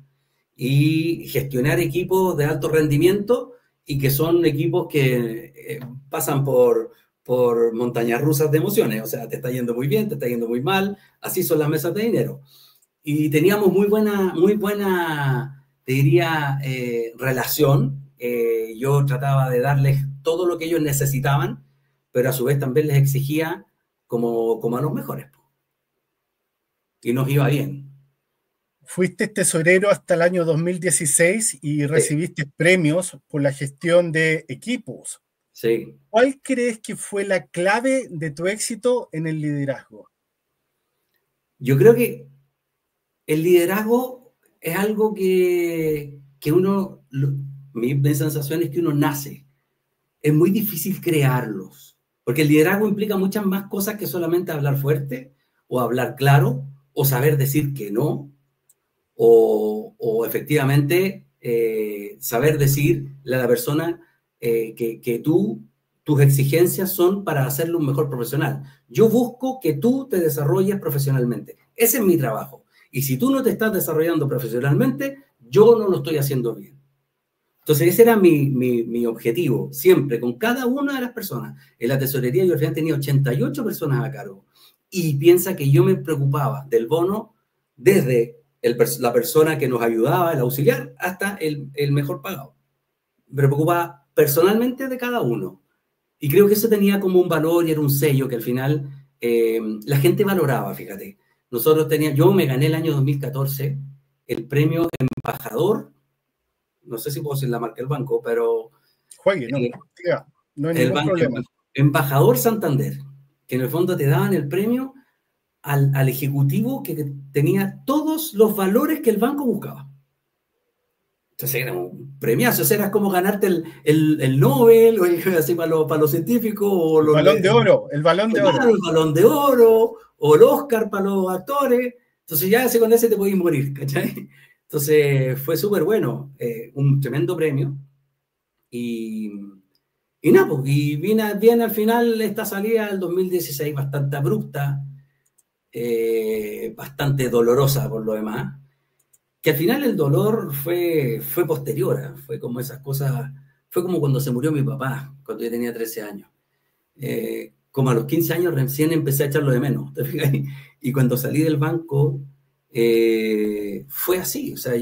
y gestionar equipos de alto rendimiento, y que son equipos que pasan por montañas rusas de emociones, o sea, te está yendo muy bien, te está yendo muy mal, así son las mesas de dinero. Y teníamos muy buena, te diría, relación. Yo trataba de darles todo lo que ellos necesitaban, pero a su vez también les exigía como a los mejores. Y nos iba bien. Fuiste tesorero hasta el año 2016 y recibiste premios por la gestión de equipos. Sí. ¿Cuál crees que fue la clave de tu éxito en el liderazgo? Yo creo que el liderazgo es algo que uno, mi sensación es que uno nace. Es muy difícil crearlos, porque el liderazgo implica muchas más cosas que solamente hablar fuerte, o hablar claro, o saber decir que no, o efectivamente saber decirle a la persona que tus exigencias son para hacerlo un mejor profesional. Yo busco que tú te desarrolles profesionalmente. Ese es mi trabajo. Y si tú no te estás desarrollando profesionalmente, yo no lo estoy haciendo bien. Entonces, ese era mi objetivo, siempre, con cada una de las personas. En la tesorería yo al final tenía 88 personas a cargo. Y piensa que yo me preocupaba del bono desde la persona que nos ayudaba, el auxiliar, hasta el mejor pagado. Me preocupaba personalmente de cada uno. Y creo que eso tenía como un valor y era un sello que al final la gente valoraba, fíjate. Yo me gané el año 2014 el premio embajador, no sé si puedo decir la marca del banco, pero... Juegue, no hay ningún problema. Embajador Santander, que en el fondo te daban el premio al ejecutivo que tenía todos los valores que el banco buscaba. Entonces era un premiazo, o sea, era como ganarte el Nobel, o así para los científicos. O el balón de oro, el balón de oro. El balón de oro, o el Oscar para los actores. Entonces ya con ese te podías morir, ¿cachai? Entonces fue súper bueno, un tremendo premio. Y nada, pues, y viene al final esta salida del 2016 bastante abrupta, bastante dolorosa por lo demás, que al final el dolor fue posterior, fue como esas cosas, fue como cuando se murió mi papá, cuando yo tenía 13 años. Como a los 15 años recién empecé a echarlo de menos, ¿te fijas? Y cuando salí del banco, fue así, o sea,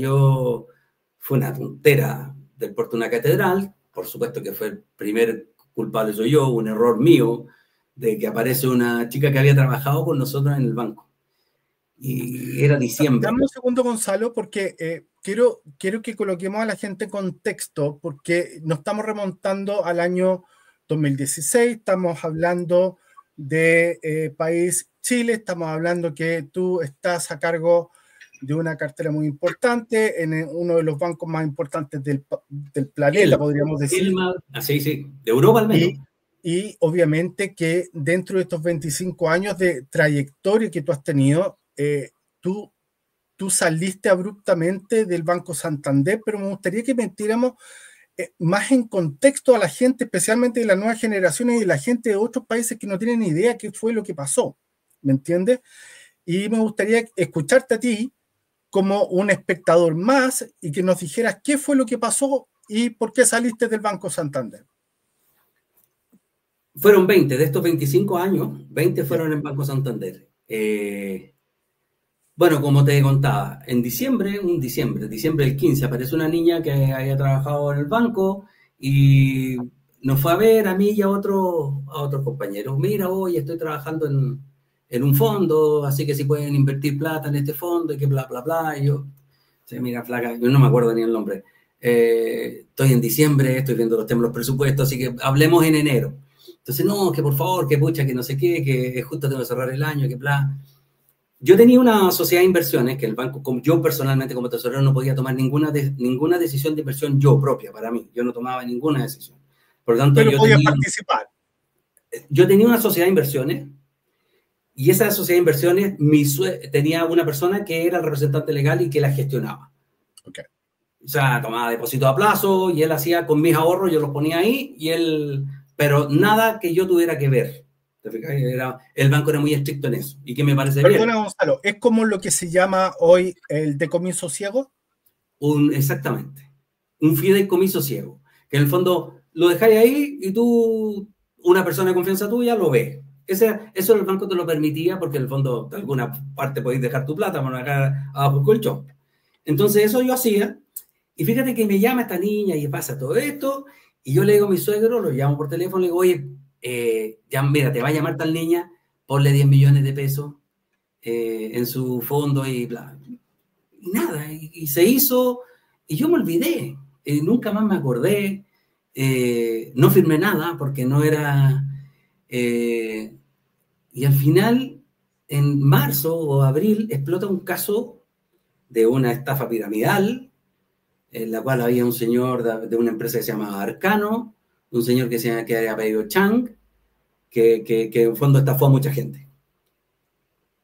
fue una tontera del porte de una catedral, por supuesto que fue el primer culpable soy yo, un error mío, de que aparece una chica que había trabajado con nosotros en el banco. y era diciembre. Dame un segundo, Gonzalo, porque quiero que coloquemos a la gente en contexto, porque nos estamos remontando al año 2016, estamos hablando de país Chile, estamos hablando que tú estás a cargo de una cartera muy importante en uno de los bancos más importantes del planeta, podríamos decir. Así, sí, de Europa al menos. Y obviamente que dentro de estos 25 años de trayectoria que tú has tenido, tú saliste abruptamente del Banco Santander, pero me gustaría que metiéramos más en contexto a la gente, especialmente de las nuevas generaciones y de la gente de otros países que no tienen ni idea qué fue lo que pasó, ¿me entiendes? Y me gustaría escucharte a ti como un espectador más y que nos dijeras qué fue lo que pasó y por qué saliste del Banco Santander. Fueron 20, de estos 25 años, 20 fueron en Banco Santander. Bueno, como te contaba, en diciembre del 15, apareció una niña que había trabajado en el banco y nos fue a ver a mí y a otros compañeros. Mira, hoy estoy trabajando en un fondo, así que si pueden invertir plata en este fondo y que bla, bla, bla. Y yo, mira, flaca, yo no me acuerdo ni el nombre. Estoy en diciembre, estoy viendo los temas, los presupuestos, así que hablemos en enero. Entonces, no, que por favor, que pucha, que no sé qué, que justo tengo que cerrar el año, que bla. Yo tenía una sociedad de inversiones que el banco, yo personalmente como tesorero no podía tomar ninguna decisión de inversión yo propia para mí. Yo no tomaba ninguna decisión. Por lo tanto, pero podía participar. Yo tenía una sociedad de inversiones y esa sociedad de inversiones tenía una persona que era el representante legal y que la gestionaba. Okay. O sea, tomaba depósito a plazo y él hacía con mis ahorros, yo los ponía ahí y él, pero nada que yo tuviera que ver. El banco era muy estricto en eso. ¿Y qué me parece bien? Perdona, Gonzalo, ¿es como lo que se llama hoy el decomiso ciego? Exactamente. Un fideicomiso ciego. Que en el fondo lo dejáis ahí y tú, una persona de confianza tuya, lo ve. Eso el banco te lo permitía porque en el fondo de alguna parte podéis dejar tu plata para acá abajo el colchón. Entonces eso yo hacía. Y fíjate que me llama esta niña y pasa todo esto. Y yo le digo a mi suegro, lo llamo por teléfono, le digo, oye, ya mira, te va a llamar tal niña, ponle 10 millones de pesos en su fondo y bla. Y nada, y se hizo, y yo me olvidé, nunca más me acordé, no firmé nada porque no era, y al final, en marzo o abril, explota un caso de una estafa piramidal, en la cual había un señor de una empresa que se llama Arcano, un señor que había pedido Chang, que en fondo estafó a mucha gente.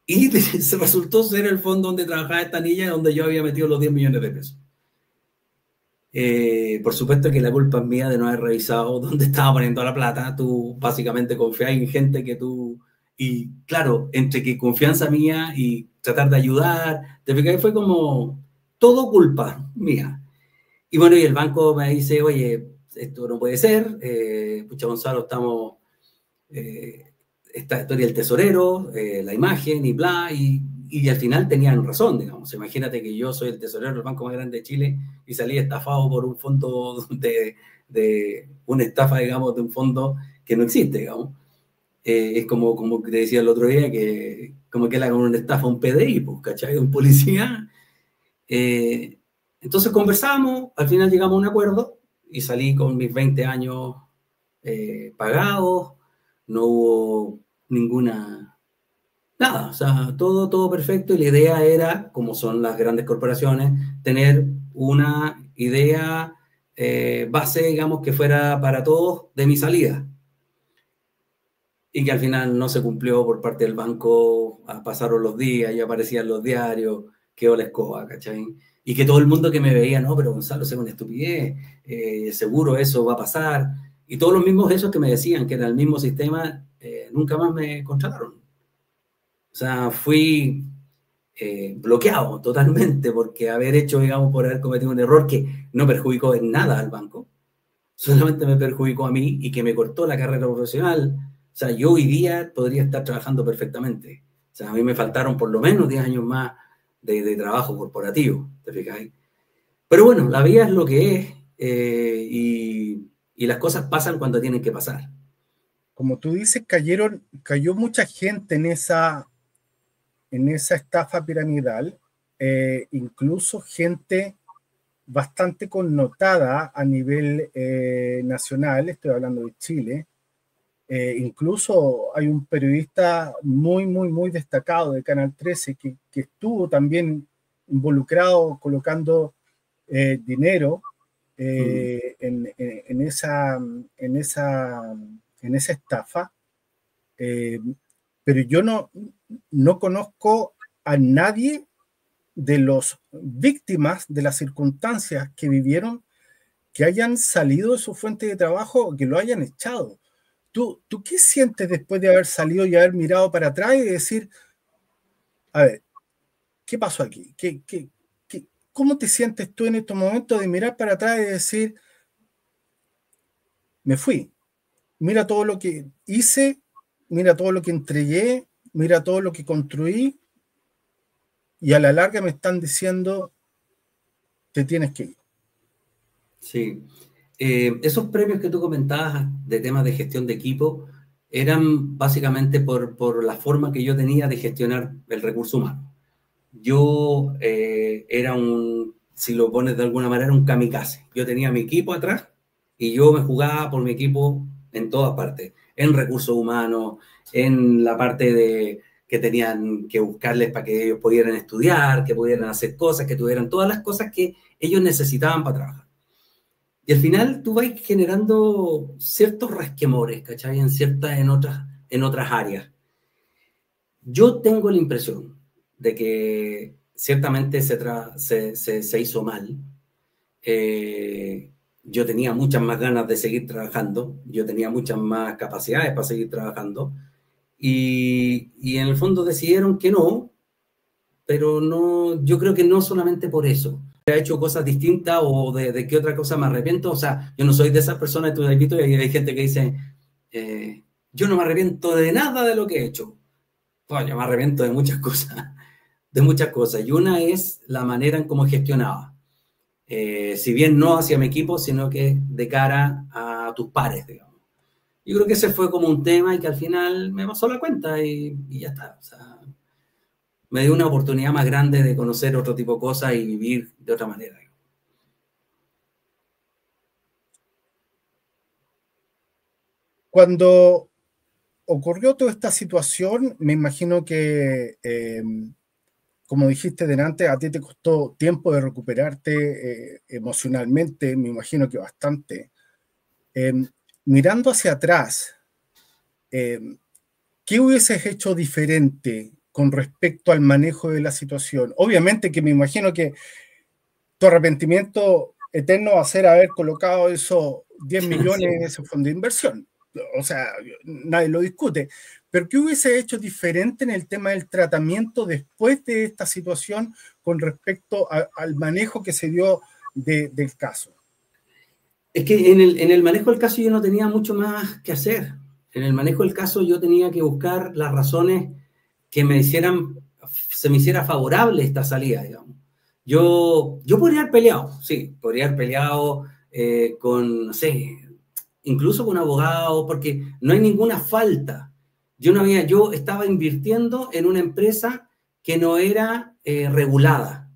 Y se resultó ser el fondo donde trabajaba esta niña, donde yo había metido los 10 millones de pesos. Por supuesto que la culpa es mía de no haber revisado dónde estaba poniendo la plata. Tú básicamente confías en gente que tú... Y claro, entre que confianza mía y tratar de ayudar, te fijas, fue como todo culpa mía. Y bueno, y el banco me dice, oye, esto no puede ser, pucha Gonzalo, estamos... esta historia del tesorero, la imagen y bla, y al final tenían razón, digamos. Imagínate que yo soy el tesorero del banco más grande de Chile y salí estafado por un fondo de una estafa, digamos, de un fondo que no existe, digamos. Es como te decía el otro día, que como que le hagan una estafa a un PDI, pues, ¿cachai? De un policía. Entonces conversamos, al final llegamos a un acuerdo y salí con mis 20 años pagados, no hubo nada, o sea, todo perfecto, y la idea era, como son las grandes corporaciones, tener una idea base, digamos, que fuera para todos de mi salida. Y que al final no se cumplió por parte del banco, pasaron los días, ya aparecían los diarios, quedó la escoba, ¿cachai? Y que todo el mundo que me veía, no, pero Gonzalo, es una estupidez, seguro eso va a pasar. Y todos los mismos esos que me decían que era el mismo sistema, nunca más me contrataron. O sea, fui bloqueado totalmente porque haber hecho, digamos, por haber cometido un error que no perjudicó en nada al banco, solamente me perjudicó a mí y que me cortó la carrera profesional. O sea, yo hoy día podría estar trabajando perfectamente. O sea, a mí me faltaron por lo menos 10 años más de trabajo corporativo, ¿te fijas? Pero bueno, la vida es lo que es y las cosas pasan cuando tienen que pasar. Como tú dices, cayó mucha gente en esa en esa estafa piramidal, incluso gente bastante connotada a nivel nacional, estoy hablando de Chile. Incluso hay un periodista muy destacado de Canal 13 que estuvo también involucrado colocando dinero en esa estafa. Pero yo no conozco a nadie de los víctimas de las circunstancias que vivieron que hayan salido de su fuente de trabajo o que lo hayan echado. ¿Tú qué sientes después de haber salido y haber mirado para atrás y decir, a ver, ¿qué pasó aquí? ¿Cómo te sientes tú en estos momentos de mirar para atrás y decir, me fui? Mira todo lo que hice, mira todo lo que entregué, mira todo lo que construí, y a la larga me están diciendo, te tienes que ir. Sí. Esos premios que tú comentabas de temas de gestión de equipo eran básicamente por la forma que yo tenía de gestionar el recurso humano. Yo era si lo pones de alguna manera, un kamikaze. Yo tenía mi equipo atrás y yo me jugaba por mi equipo en todas partes, en recursos humanos, en la parte de que tenían que buscarles para que ellos pudieran estudiar, que pudieran hacer cosas, que tuvieran todas las cosas que ellos necesitaban para trabajar. Y al final tú vas generando ciertos resquemores, ¿cachai? En otras áreas. Yo tengo la impresión de que ciertamente se hizo mal. Yo tenía muchas más ganas de seguir trabajando, yo tenía muchas más capacidades para seguir trabajando, y en el fondo decidieron que no, pero no, yo creo que no solamente por eso. He hecho cosas distintas o de qué otra cosa me arrepiento. O sea, yo no soy de esas personas, tú has visto, y hay gente que dice, yo no me arrepiento de nada de lo que he hecho. Pues yo me arrepiento de muchas cosas, y una es la manera en cómo gestionaba. Si bien no hacia mi equipo, sino que de cara a tus pares, digamos. Yo creo que ese fue como un tema y que al final me pasó la cuenta y ya está. O sea, me dio una oportunidad más grande de conocer otro tipo de cosas y vivir de otra manera. Cuando ocurrió toda esta situación, me imagino que, como dijiste delante, a ti te costó tiempo de recuperarte emocionalmente, me imagino que bastante. Mirando hacia atrás, ¿qué hubieses hecho diferente con respecto al manejo de la situación? Obviamente que me imagino que tu arrepentimiento eterno va a ser haber colocado esos 10 millones en ese fondo de inversión. O sea, nadie lo discute. Pero ¿qué hubiese hecho diferente en el tema del tratamiento después de esta situación con respecto al manejo que se dio del caso? Es que en el manejo del caso yo no tenía mucho más que hacer. En el manejo del caso yo tenía que buscar las razones que se me hiciera favorable esta salida, digamos. Yo podría haber peleado, sí, podría haber peleado no sé, incluso con abogados, porque no hay ninguna falta. Yo estaba invirtiendo en una empresa que no era regulada.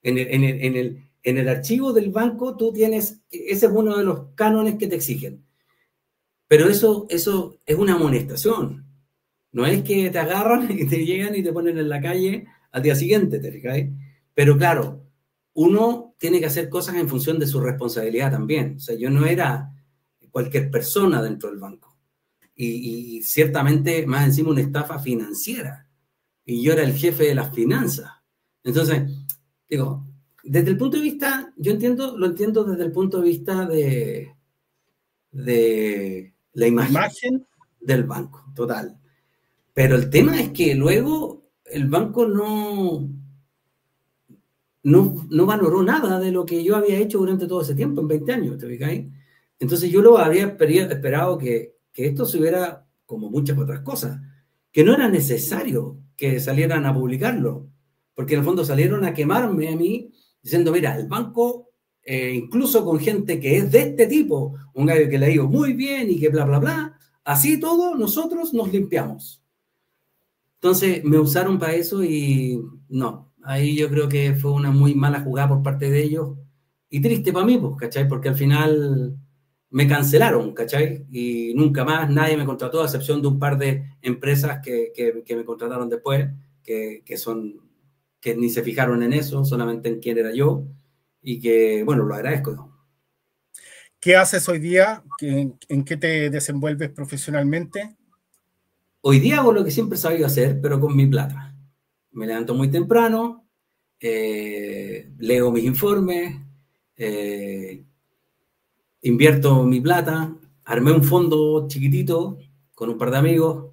En el archivo del banco tú tienes, ese es uno de los cánones que te exigen. Pero eso es una amonestación. No es que te agarran y te llegan y te ponen en la calle al día siguiente, ¿te fijas? Pero claro, uno tiene que hacer cosas en función de su responsabilidad también. O sea, yo no era cualquier persona dentro del banco. Y ciertamente, más encima, una estafa financiera. Y yo era el jefe de las finanzas. Entonces, digo, desde el punto de vista, lo entiendo desde el punto de vista de la imagen del banco, total. Pero el tema es que luego el banco no valoró nada de lo que yo había hecho durante todo ese tiempo, en 20 años, ¿te fijáis? Entonces yo lo habría esperado que esto se hubiera, como muchas otras cosas, que no era necesario que salieran a publicarlo, porque en el fondo salieron a quemarme a mí, diciendo, mira, el banco, incluso con gente que es de este tipo, un gallo que le ha ido muy bien y que bla, bla, bla, así todo nosotros nos limpiamos. Entonces me usaron para eso y no, ahí yo creo que fue una muy mala jugada por parte de ellos y triste para mí, pues, ¿cachai? Porque al final me cancelaron, ¿cachai? Y nunca más nadie me contrató, a excepción de un par de empresas que me contrataron después, que ni se fijaron en eso, solamente en quién era yo y que, bueno, lo agradezco, ¿no? ¿Qué haces hoy día? ¿En qué te desenvuelves profesionalmente? Hoy día hago lo que siempre he sabido hacer, pero con mi plata. Me levanto muy temprano, leo mis informes, invierto mi plata, armé un fondo chiquitito con un par de amigos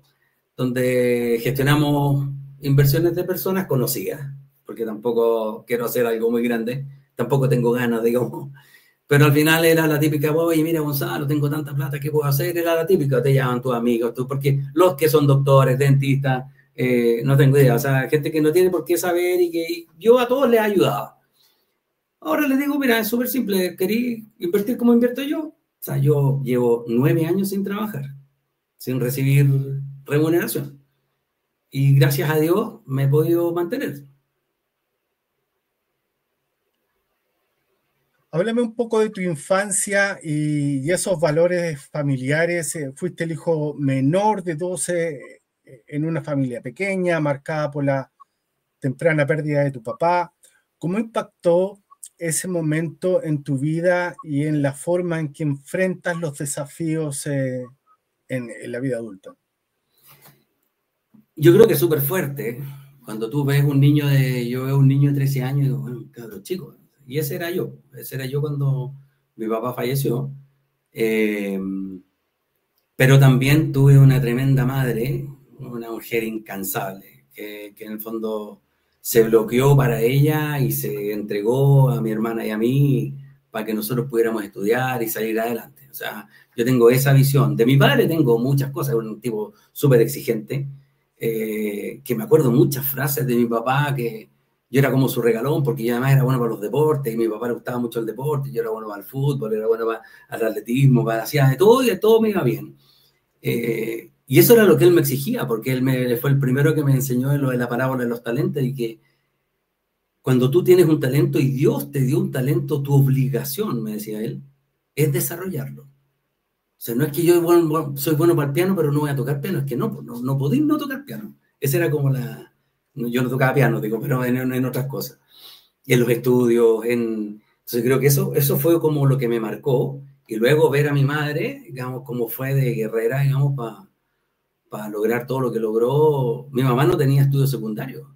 donde gestionamos inversiones de personas conocidas, porque tampoco quiero hacer algo muy grande, tampoco tengo ganas, digamos. Pero al final era la típica, oye, mira, Gonzalo, tengo tanta plata, ¿qué puedo hacer? Era la típica, te llaman tus amigos, tú, porque los que son doctores, dentistas, no tengo idea, o sea, gente que no tiene por qué saber y que yo a todos les he ayudado. Ahora les digo, mira, es súper simple, ¿querí invertir como invierto yo? O sea, yo llevo 9 años sin trabajar, sin recibir remuneración. Y gracias a Dios me he podido mantener. Háblame un poco de tu infancia y esos valores familiares. Fuiste el hijo menor de 12 en una familia pequeña, marcada por la temprana pérdida de tu papá. ¿Cómo impactó ese momento en tu vida y en la forma en que enfrentas los desafíos en la vida adulta? Yo creo que es súper fuerte. Cuando tú ves un niño yo veo un niño de 13 años y digo, bueno, cabrón chico. Y ese era yo cuando mi papá falleció. Eh, pero también tuve una tremenda madre, una mujer incansable, que en el fondo se bloqueó para ella y se entregó a mi hermana y a mí para que nosotros pudiéramos estudiar y salir adelante. O sea, yo tengo esa visión. De mi padre tengo muchas cosas, un tipo súper exigente, que me acuerdo muchas frases de mi papá que yo era como su regalón, porque yo además era bueno para los deportes, y a mi papá le gustaba mucho el deporte, yo era bueno para el fútbol, era bueno para el atletismo, hacía de todo y de todo me iba bien. Y eso era lo que él me exigía, porque él fue el primero que me enseñó lo de la parábola de los talentos y que cuando tú tienes un talento y Dios te dio un talento, tu obligación, me decía él, es desarrollarlo. O sea, no es que yo soy bueno para el piano, pero no voy a tocar piano, es que no podéis no tocar piano. Esa era como yo no tocaba piano, digo, pero en otras cosas. Y en los estudios, entonces creo que eso fue como lo que me marcó. Y luego ver a mi madre, digamos, como fue de guerrera, digamos, para lograr todo lo que logró. Mi mamá no tenía estudios secundarios,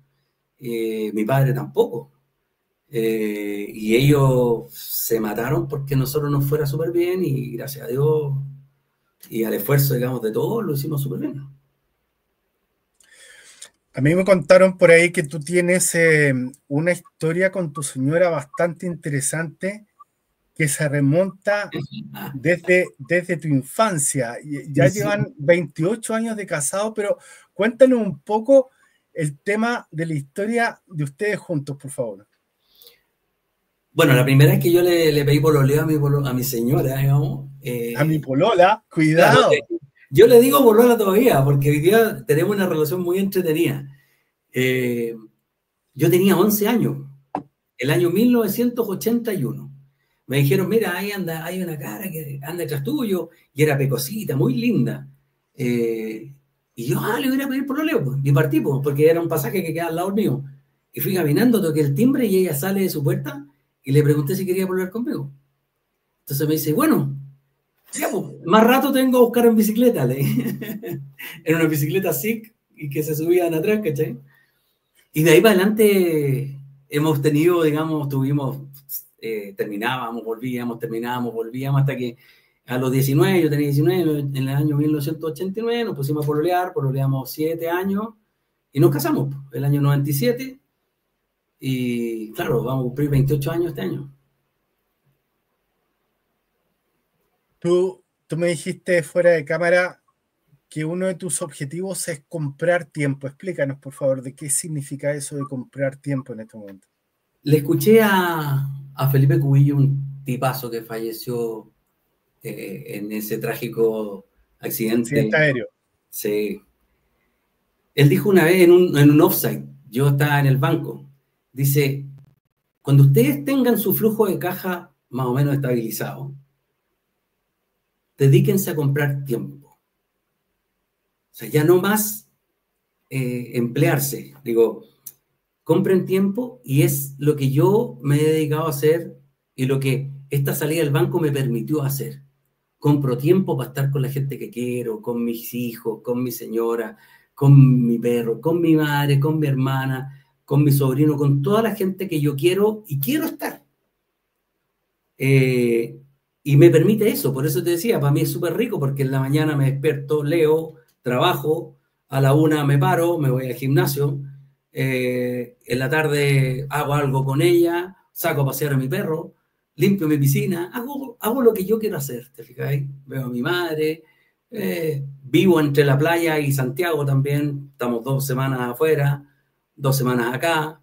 mi padre tampoco. Y ellos se mataron porque nosotros nos fuera súper bien y gracias a Dios y al esfuerzo, digamos, de todos lo hicimos súper bien. A mí me contaron por ahí que tú tienes una historia con tu señora bastante interesante que se remonta desde tu infancia. Ya Sí. llevan 28 años de casado, pero cuéntanos un poco el tema de la historia de ustedes juntos, por favor. Bueno, la primera vez que yo le pedí pololeo a mi señora, digamos. A mi polola, Claro, cuidado. yo le digo polola todavía, porque hoy día tenemos una relación muy entretenida. Yo tenía 11 años, el año 1981. Me dijeron, mira, ahí anda, hay una cara que anda detrás tuyo, y era pecosita, muy linda. Y yo, le voy a pedir pololeo, pues, y partí, pues, porque era un pasaje que queda al lado mío. Y fui caminando, toqué el timbre y ella sale de su puerta y le pregunté si quería pololear conmigo. Entonces me dice, bueno, ya, pues, más rato tengo a buscar en bicicleta, le en una bicicleta SIC y que se subían atrás, ¿cachai? Y de ahí para adelante hemos tenido, digamos, terminábamos, volvíamos, hasta que a los 19, yo tenía 19, en el año 1989 nos pusimos a pololeamos 7 años y nos casamos, el año 97, y claro, vamos a cumplir 28 años este año. Tú me dijiste fuera de cámara que uno de tus objetivos es comprar tiempo. Explícanos, por favor, de qué significa eso de comprar tiempo en este momento. Le escuché a Felipe Cubillo, un tipazo que falleció en ese trágico accidente. Accidente aéreo. Sí. Él dijo una vez en un offsite, yo estaba en el banco, dice, cuando ustedes tengan su flujo de caja más o menos estabilizado, dedíquense a comprar tiempo. O sea, ya no más emplearse. Digo, compren tiempo y es lo que yo me he dedicado a hacer y lo que esta salida del banco me permitió hacer. Compro tiempo para estar con la gente que quiero, con mis hijos, con mi señora, con mi perro, con mi madre, con mi hermana, con mi sobrino, con toda la gente que yo quiero y quiero estar. Y me permite eso, por eso te decía, para mí es súper rico porque en la mañana me despierto, leo, trabajo, a la 1 me paro, me voy al gimnasio, en la tarde hago algo con ella, saco a pasear a mi perro, limpio mi piscina, hago lo que yo quiero hacer, ¿te fijáis? Veo a mi madre, vivo entre la playa y Santiago también, estamos 2 semanas afuera, 2 semanas acá.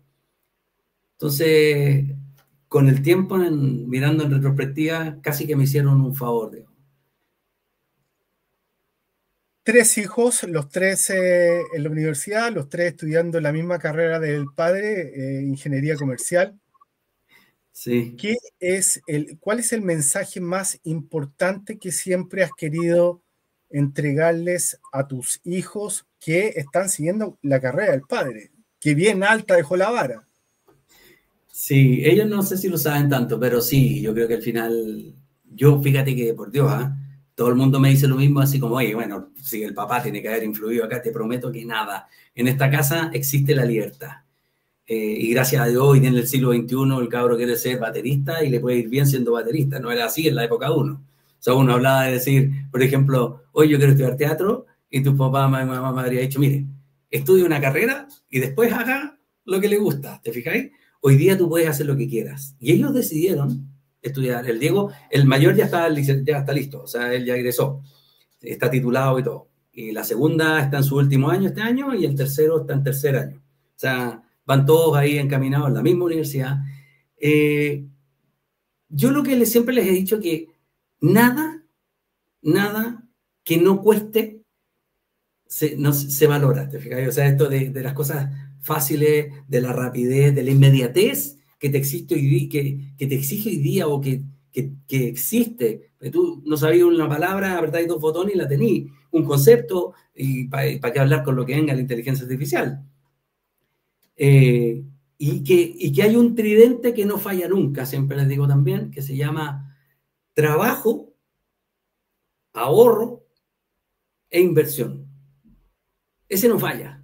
Entonces, con el tiempo, mirando en retrospectiva, casi que me hicieron un favor, digamos. 3 hijos, los 3 en la universidad, los 3 estudiando la misma carrera del padre, ingeniería comercial. Sí. ¿Cuál es el mensaje más importante que siempre has querido entregarles a tus hijos que están siguiendo la carrera del padre? Que bien alta dejó la vara. Sí, ellos no sé si lo saben tanto, pero sí, yo creo que al final, yo fíjate que por Dios, todo el mundo me dice lo mismo, así como, oye, bueno, si el papá tiene que haber influido acá, te prometo que nada. En esta casa existe la libertad. Y gracias a Dios, hoy en el siglo XXI, el cabro quiere ser baterista y le puede ir bien siendo baterista. No era así en la época de uno. O sea, uno hablaba de decir, por ejemplo, hoy yo quiero estudiar teatro y tu papá, mamá me habría dicho, mire, estudie una carrera y después haga lo que le gusta, ¿te fijáis? Hoy día tú puedes hacer lo que quieras. Y ellos decidieron estudiar. El Diego, el mayor ya está listo, o sea, él ya egresó, está titulado y todo. Y la segunda está en su último año este año y el tercero está en tercer año. O sea, van todos ahí encaminados en la misma universidad. Yo lo que siempre les he dicho que nada que no cueste se valora, ¿te fijas? O sea, esto de las cosas fáciles, de la rapidez, de la inmediatez que te existe hoy día, que te exige hoy día o que existe. Tú no sabías una palabra, apretáis 2 botones y la tenís. Un concepto, y para qué hablar con lo que venga la inteligencia artificial. Y que hay un tridente que no falla nunca, siempre les digo también, que se llama trabajo, ahorro e inversión. Ese no falla.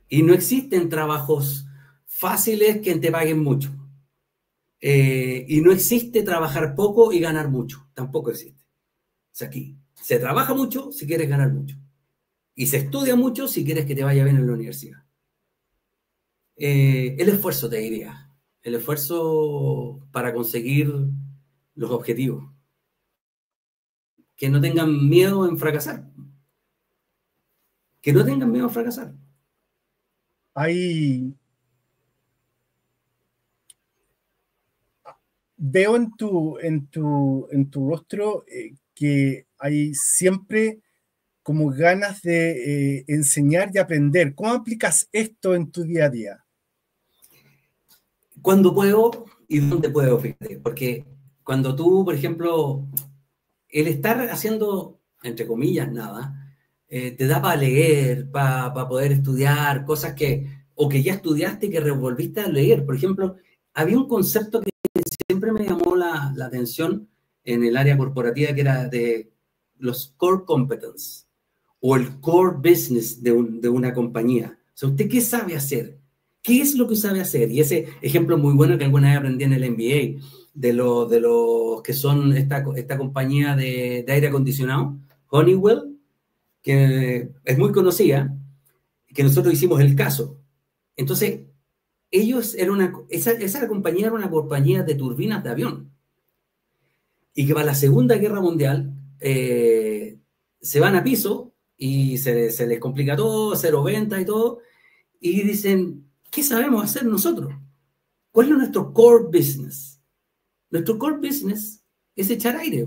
Y no existen trabajos fáciles que te paguen mucho. Y no existe trabajar poco y ganar mucho. Tampoco existe. O sea, aquí se trabaja mucho si quieres ganar mucho. Y se estudia mucho si quieres que te vaya bien en la universidad. El esfuerzo, te diría. El esfuerzo para conseguir los objetivos. Que no tengan miedo en fracasar. Que no tengan miedo a fracasar. Veo en tu rostro que hay siempre como ganas de enseñar y aprender. ¿Cómo aplicas esto en tu día a día? Cuando puedo y dónde puedo, fíjate. Porque cuando tú, por ejemplo, el estar haciendo, entre comillas, nada, te da para leer, para poder estudiar, cosas o que ya estudiaste y que revolviste a leer. Por ejemplo, había un concepto que siempre me llamó la atención en el área corporativa, que era de los core competence o el core business de una compañía. O sea, ¿usted qué sabe hacer? ¿Qué es lo que sabe hacer? Y ese ejemplo muy bueno que alguna vez aprendí en el MBA, de los que son esta compañía de aire acondicionado, Honeywell, que es muy conocida, que nosotros hicimos el caso. Entonces, esa compañía era una compañía de turbinas de avión. Y que para la Segunda Guerra Mundial se van a piso y se les complica todo, cero ventas y todo, y dicen, ¿qué sabemos hacer nosotros? ¿Cuál es nuestro core business? Nuestro core business es echar aire.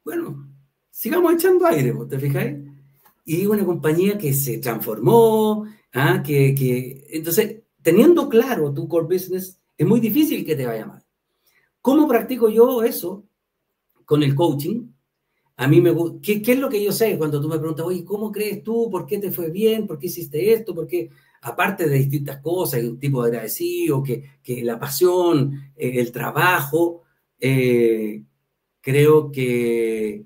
Bueno, sigamos echando aire, ¿te fijáis? y una compañía que se transformó, entonces, teniendo claro tu core business, es muy difícil que te vaya mal. ¿Cómo practico yo eso con el coaching? A mí me gusta, ¿qué es lo que yo sé? Cuando tú me preguntas, oye, ¿cómo crees tú? ¿Por qué te fue bien? ¿Por qué hiciste esto? ¿Por qué? Aparte de distintas cosas, hay un tipo de agradecido, que la pasión, el trabajo, creo que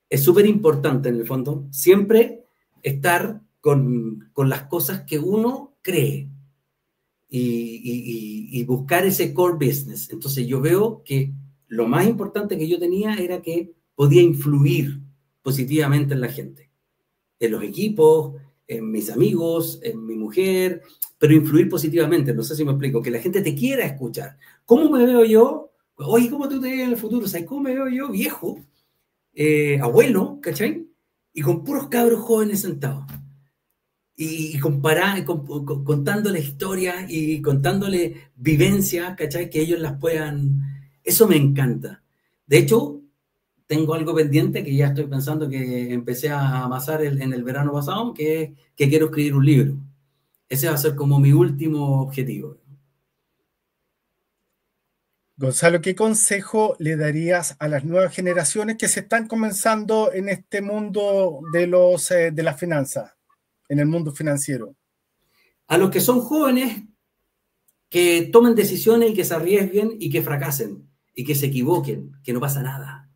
es súper importante en el fondo siempre estar con las cosas que uno cree y buscar ese core business. Entonces yo veo que lo más importante que yo tenía era que podía influir positivamente en la gente, en los equipos, en mis amigos, en mi mujer, pero influir positivamente. No sé si me explico, que la gente te quiera escuchar. ¿Cómo me veo yo? Oye, ¿cómo tú te ves en el futuro? ¿Sabes cómo me veo yo? Viejo, abuelo, ¿cachai? Y con puros cabros jóvenes sentados. Y contándole historias y contándole vivencias, ¿cachai? Que ellos las puedan... Eso me encanta. De hecho, tengo algo pendiente que ya estoy pensando que empecé a amasar en el verano pasado, que es que quiero escribir un libro. Ese va a ser como mi último objetivo. Gonzalo, ¿qué consejo le darías a las nuevas generaciones que se están comenzando en este mundo de las finanzas, en el mundo financiero? A los que son jóvenes, que tomen decisiones y que se arriesguen y que fracasen y que se equivoquen, que no pasa nada,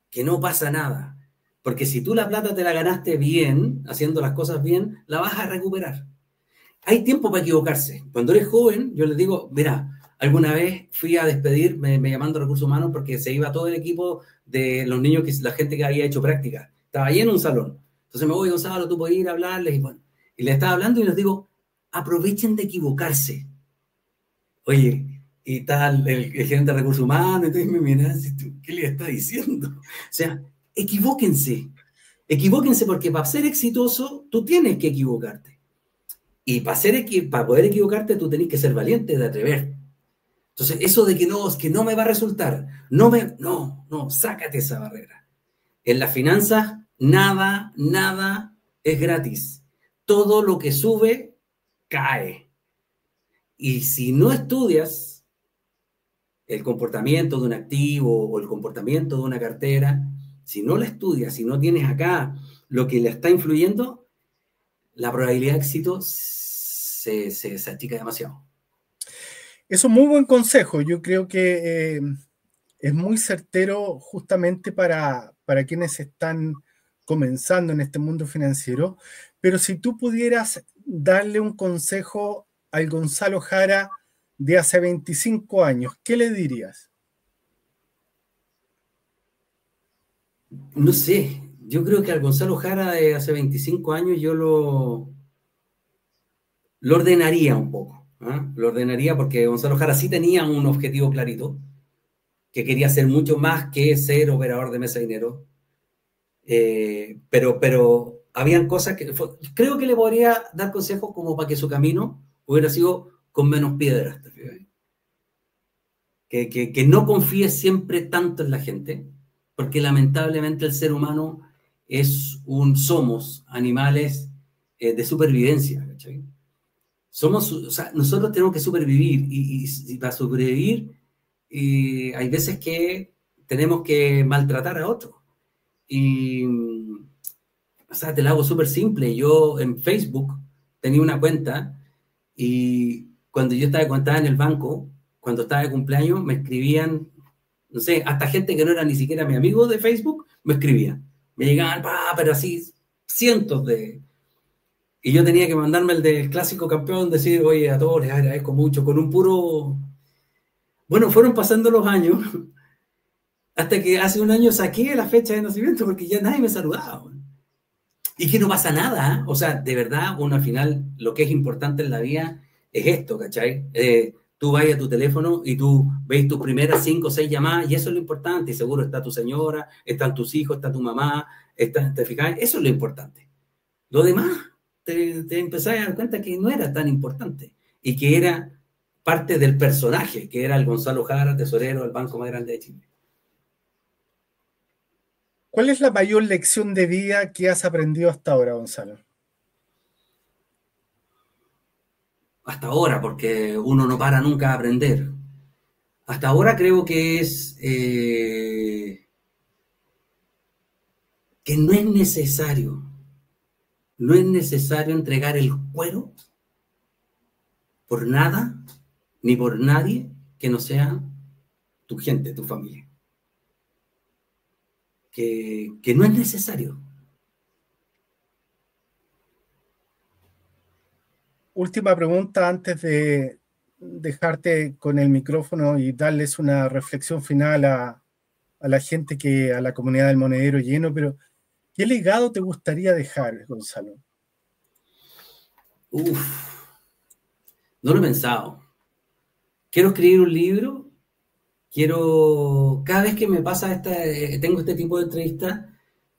que no pasa nada. Porque si tú la plata te la ganaste bien, haciendo las cosas bien, la vas a recuperar. Hay tiempo para equivocarse. Cuando eres joven, yo les digo, mira, alguna vez fui a despedir, me llamando a Recursos Humanos porque se iba todo el equipo de los niños, la gente que había hecho práctica. Estaba ahí en un salón. Entonces me voy, Gonzalo, tú puedes ir a hablarles. Y bueno, y les estaba hablando y les digo, aprovechen de equivocarse. Oye, y tal, el gerente de Recursos Humanos, entonces me miran, ¿qué le está diciendo? O sea, equivóquense. Equivóquense porque para ser exitoso, tú tienes que equivocarte. Y para poder equivocarte, tú tenés que ser valiente de atrever. Entonces, eso de que no, es que no me va a resultar, no, sácate esa barrera. En las finanzas, nada es gratis. Todo lo que sube, cae. Y si no estudias el comportamiento de un activo o el comportamiento de una cartera, si no la estudias, si no tienes acá lo que le está influyendo, la probabilidad de éxito se achica demasiado. Es un muy buen consejo. Yo creo que es muy certero justamente para quienes están comenzando en este mundo financiero. Pero si tú pudieras darle un consejo al Gonzalo Jara de hace 25 años, ¿qué le dirías? No sé, yo creo que al Gonzalo Jara de hace 25 años yo lo ordenaría un poco. Lo ordenaría porque Gonzalo Jara sí tenía un objetivo clarito, que quería ser mucho más que ser operador de mesa de dinero. Pero habían cosas que... creo que le podría dar consejos como para que su camino hubiera sido con menos piedras. Que no confíe siempre tanto en la gente, porque lamentablemente el ser humano somos animales de supervivencia, ¿cachai? Nosotros tenemos que supervivir y para sobrevivir hay veces que tenemos que maltratar a otros. Y, te la hago súper simple. Yo en Facebook tenía una cuenta y cuando estaba en el banco, cuando estaba de cumpleaños, me escribían, no sé, hasta gente que no era ni siquiera mi amigo de Facebook, me escribían. Me llegaban, pero así, cientos de... Y yo tenía que mandarme el del clásico campeón, decir, oye, a todos les agradezco mucho, con un puro... Bueno, fueron pasando los años, hasta que hace un año saqué la fecha de nacimiento, porque ya nadie me saludaba. Y que no pasa nada, o sea, de verdad, uno al final, lo que es importante en la vida es esto, ¿cachai? Tú vas a tu teléfono y tú ves tus primeras 5 o 6 llamadas y eso es lo importante. Y seguro está tu señora, están tus hijos, está tu mamá, ¿te fijas? Eso es lo importante. Lo demás, te empezás a dar cuenta que no era tan importante y que era parte del personaje, que era el Gonzalo Jara, tesorero del banco más grande de Chile. ¿Cuál es la mayor lección de vida que has aprendido hasta ahora, Gonzalo? Hasta ahora, porque uno no para nunca de aprender. Hasta ahora creo que es que no es necesario entregar el cuero por nada ni por nadie que no sea tu gente, tu familia. Que no es necesario. Última pregunta antes de dejarte con el micrófono y darles una reflexión final a la gente, a la comunidad del Monedero Lleno, pero ¿qué legado te gustaría dejar, Gonzalo? Uf, no lo he pensado. Quiero escribir un libro, cada vez que me pasa tengo este tipo de entrevistas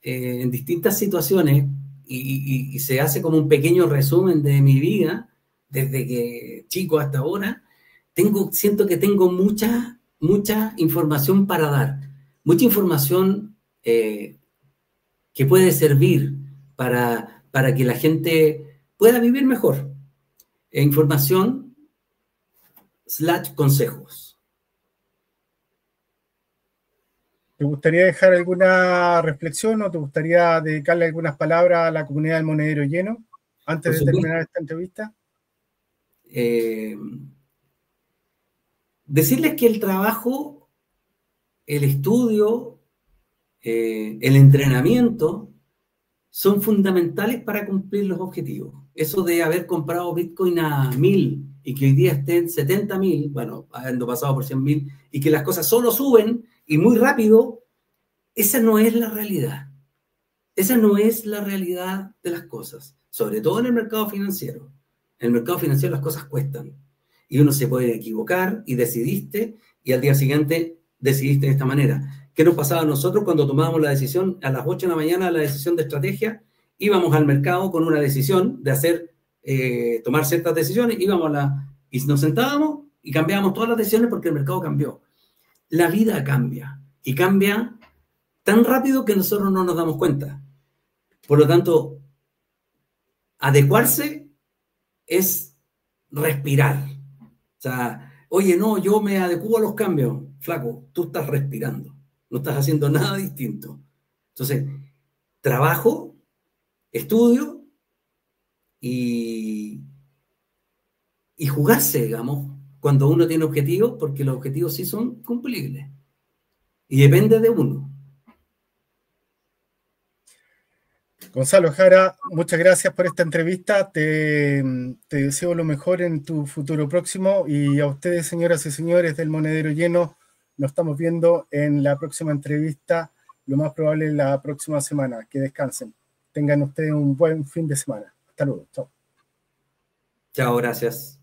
en distintas situaciones y se hace como un pequeño resumen de mi vida, desde que chico hasta ahora, siento que tengo mucha información para dar, mucha información que puede servir para que la gente pueda vivir mejor. Información / consejos. ¿Te gustaría dejar alguna reflexión o te gustaría dedicarle algunas palabras a la comunidad del Monedero Lleno antes de terminar esta entrevista? Decirles que el trabajo, el estudio, el entrenamiento son fundamentales para cumplir los objetivos. Eso de haber comprado Bitcoin a 1000 y que hoy día estén 70.000, bueno, habiendo pasado por 100.000, y que las cosas solo suben y muy rápido, esa no es la realidad. Esa no es la realidad de las cosas, sobre todo en el mercado financiero. En el mercado financiero las cosas cuestan y uno se puede equivocar y decidiste y al día siguiente decidiste de esta manera. ¿Qué nos pasaba a nosotros cuando tomábamos la decisión a las 8 de la mañana, la decisión de estrategia? Íbamos al mercado con una decisión de tomar ciertas decisiones, y nos sentábamos y cambiábamos todas las decisiones porque el mercado cambió. La vida cambia y cambia tan rápido que nosotros no nos damos cuenta. Por lo tanto, adecuarse es respirar. O sea, oye, no, yo me adecuo a los cambios. Flaco, tú estás respirando, no estás haciendo nada distinto. Entonces, trabajo, estudio y jugarse, digamos, cuando uno tiene objetivos, porque los objetivos sí son cumplibles. Y depende de uno. Gonzalo Jara, muchas gracias por esta entrevista. Te deseo lo mejor en tu futuro próximo y a ustedes, señoras y señores del Monedero Lleno, nos estamos viendo en la próxima entrevista, lo más probable la próxima semana. Que descansen. Tengan ustedes un buen fin de semana. Hasta luego. Chao. Chao, gracias.